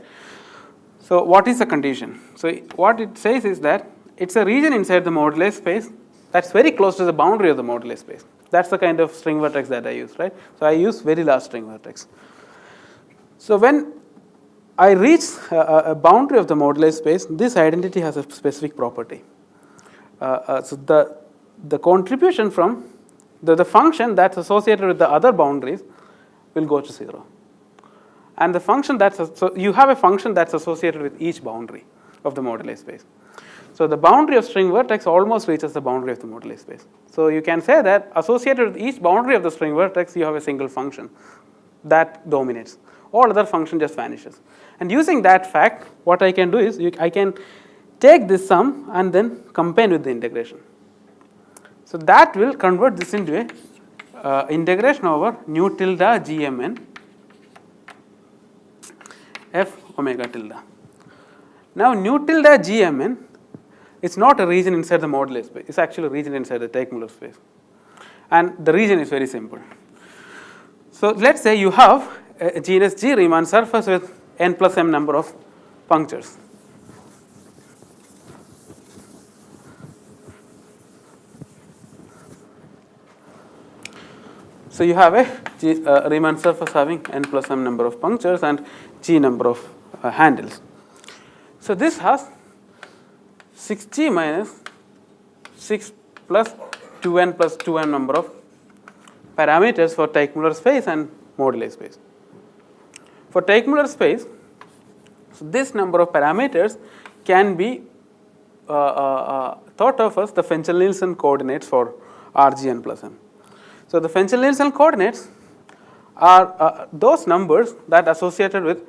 So what is the condition? So what it says is that it's a region inside the moduli space that's very close to the boundary of the moduli space. That's the kind of string vertex that I use, right? So I use very large string vertex. So when I reach a boundary of the moduli space, this identity has a specific property. So the contribution from the function that's associated with the other boundaries will go to 0. And the function so you have a function that's associated with each boundary of the moduli space. So the boundary of string vertex almost reaches the boundary of the moduli space. So you can say that associated with each boundary of the string vertex, you have a single function that dominates. All other function just vanishes. And using that fact, what I can do is I can take this sum and then combine with the integration. So that will convert this into a integration over nu tilde GMN f omega tilde. Now nu tilde GMN, it's not a region inside the moduli space. It's actually a region inside the Teichmuller space. And the region is very simple. So let's say you have a genus G Riemann surface with n plus m number of punctures. So you have a Riemann surface having n plus m number of punctures and G number of handles. So this has 6g minus 6 plus 2n plus 2m number of parameters for Teichmuller space and moduli space. For Teichmuller space, so this number of parameters can be thought of as the Fenchel-Nielsen coordinates for Rgn plus m. So the Fenchel-Nielsen coordinates are those numbers that associated with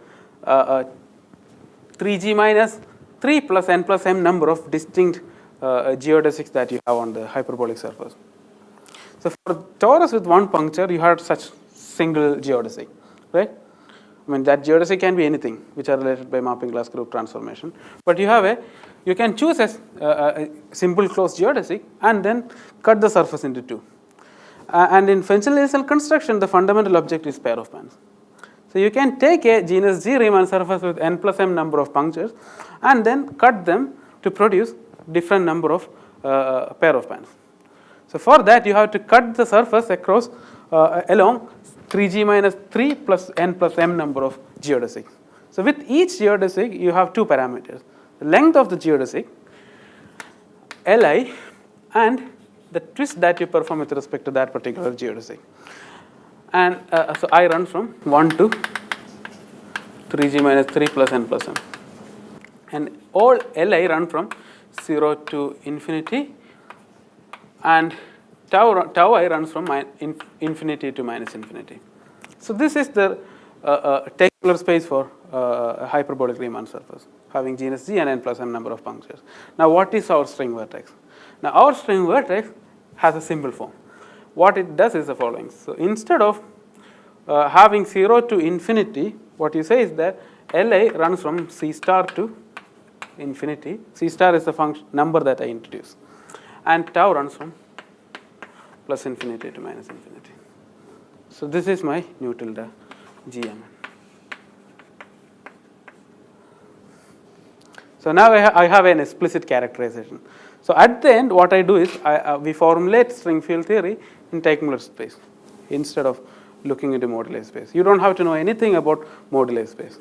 3g minus 3 plus n plus m number of distinct geodesics that you have on the hyperbolic surface. So for torus with one puncture, you have such single geodesic, right? I mean that geodesic can be anything which are related by mapping class group transformation. But you can choose a simple closed geodesic and then cut the surface into two. And in Fenchel-Nielsen construction, the fundamental object is pair of bands. So you can take a genus G Riemann surface with n plus m number of punctures and then cut them to produce different number of pair of bands. So for that you have to cut the surface across along 3g minus 3 plus n plus m number of geodesics. So with each geodesic you have two parameters, the length of the geodesic, Li, and the twist that you perform with respect to that particular geodesic. And so I run from 1 to 3g minus 3 plus n plus m. And all Li run from 0 to infinity, and tau I runs from infinity to minus infinity. So this is the Teichmuller space for a hyperbolic Riemann surface having genus G and n plus m number of punctures. Now what is our string vertex? Now our string vertex has a simple form. What it does is the following. So instead of having 0 to infinity, what you say is that Li runs from C star to infinity. C star is the function number that I introduce, and tau runs from plus infinity to minus infinity. So this is my nu tilde Gm. So now I have an explicit characterization. So at the end, what I do is we formulate string field theory in Teichmuller space instead of looking into moduli space. You don't have to know anything about moduli space.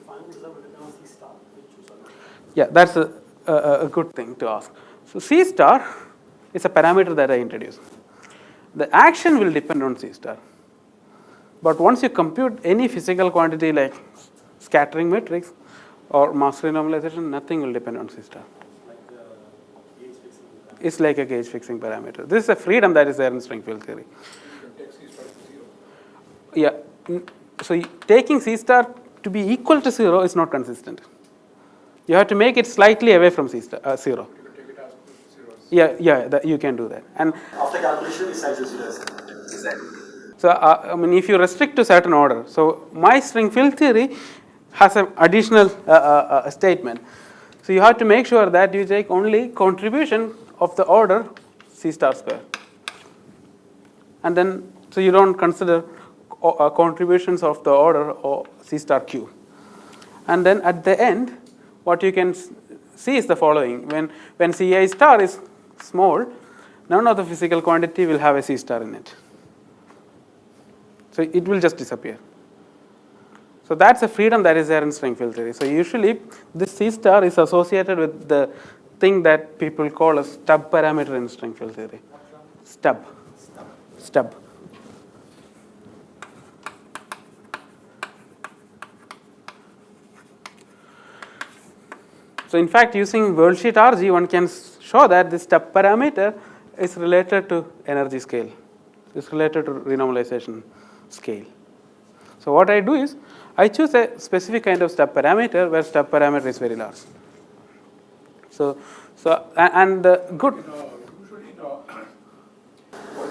Yeah, that's a good thing to ask. So C star is a parameter that I introduce. The action will depend on C star. But once you compute any physical quantity like scattering matrix or mass renormalization, nothing will depend on C star. It's like a gauge fixing parameter. This is a freedom that is there in string field theory. Yeah. So taking C star to be equal to 0 is not consistent. You have to make it slightly away from C star 0. Yeah, you can do that. And after calculation, the size is 0. Exactly. So I mean, if you restrict to certain order, so my string field theory has an additional statement. So you have to make sure that you take only contribution of the order C star square, and then so you don't consider contributions of the order or C star q. And then at the end, what you can see is the following: when Ci star is small, none of the physical quantity will have a C star in it. So it will just disappear. So that's a freedom that is there in string field theory. So usually this C star is associated with the thing that people call a stub parameter in string field theory. Stub. So in fact, using worldsheet RG, one can show that this stub parameter is related to energy scale. It's related to renormalization scale. So what I do is, I choose a specific kind of stub parameter where stub parameter is very large. And good. Usually,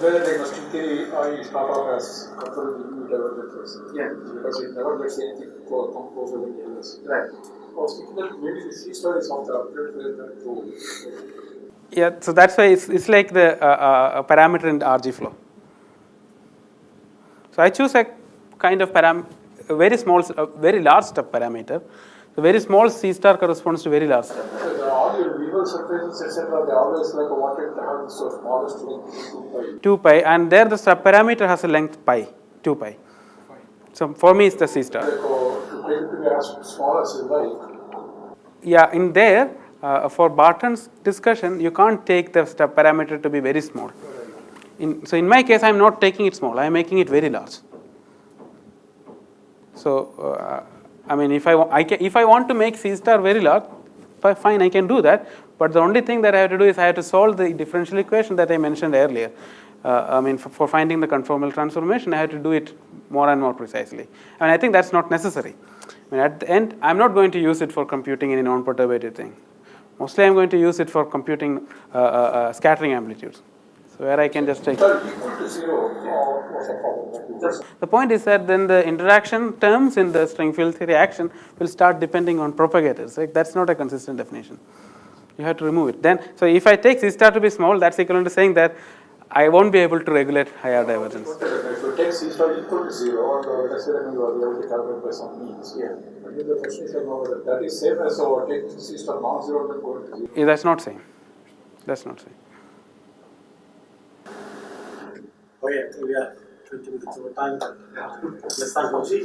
whether the string theory I start off as controlling the divergent first. Yeah. Because it never lets anything come closer than the others. Right. I was thinking that maybe the C star is not the upgrade rather than to. Yeah, so that's why it's like the parameter in the RG flow. So I choose a kind of a very small, very large stub parameter. So very small C star corresponds to very large stub. So all your real surfaces, etc., they always like wanted to have the smallest length 2 pi, and there the stub parameter has a length pi, 2 pi. So for me, it's the C star. to take it to be as small as you like. Yeah, in there for Barton's discussion, you can't take the step parameter to be very small. So in my case, I am not taking it small. I am making it very large. So I mean, if I want to make C star very large, fine, I can do that. But the only thing that I have to do is I have to solve the differential equation that I mentioned earlier. I mean, for finding the conformal transformation, I have to do it more and more precisely. And I think that's not necessary. I mean, at the end, I'm not going to use it for computing any non-perturbative thing. Mostly, I'm going to use it for computing scattering amplitudes. So where I can just take. Equal to 0, what's the problem? The point is that then the interaction terms in the string field theory action will start depending on propagators. Right? That's not a consistent definition. You have to remove it. Then, so if I take C star to be small, that's equivalent to saying that I won't be able to regulate higher divergence. If you take C star equal to 0, and let's say that you are able to calculate by some means. Yeah. But then the question is whether that is same as taking C star non-zero than going to 0. Yeah, that's not same. That's not same. Okay, I think we are 20 minutes over time. Let's start, Moji.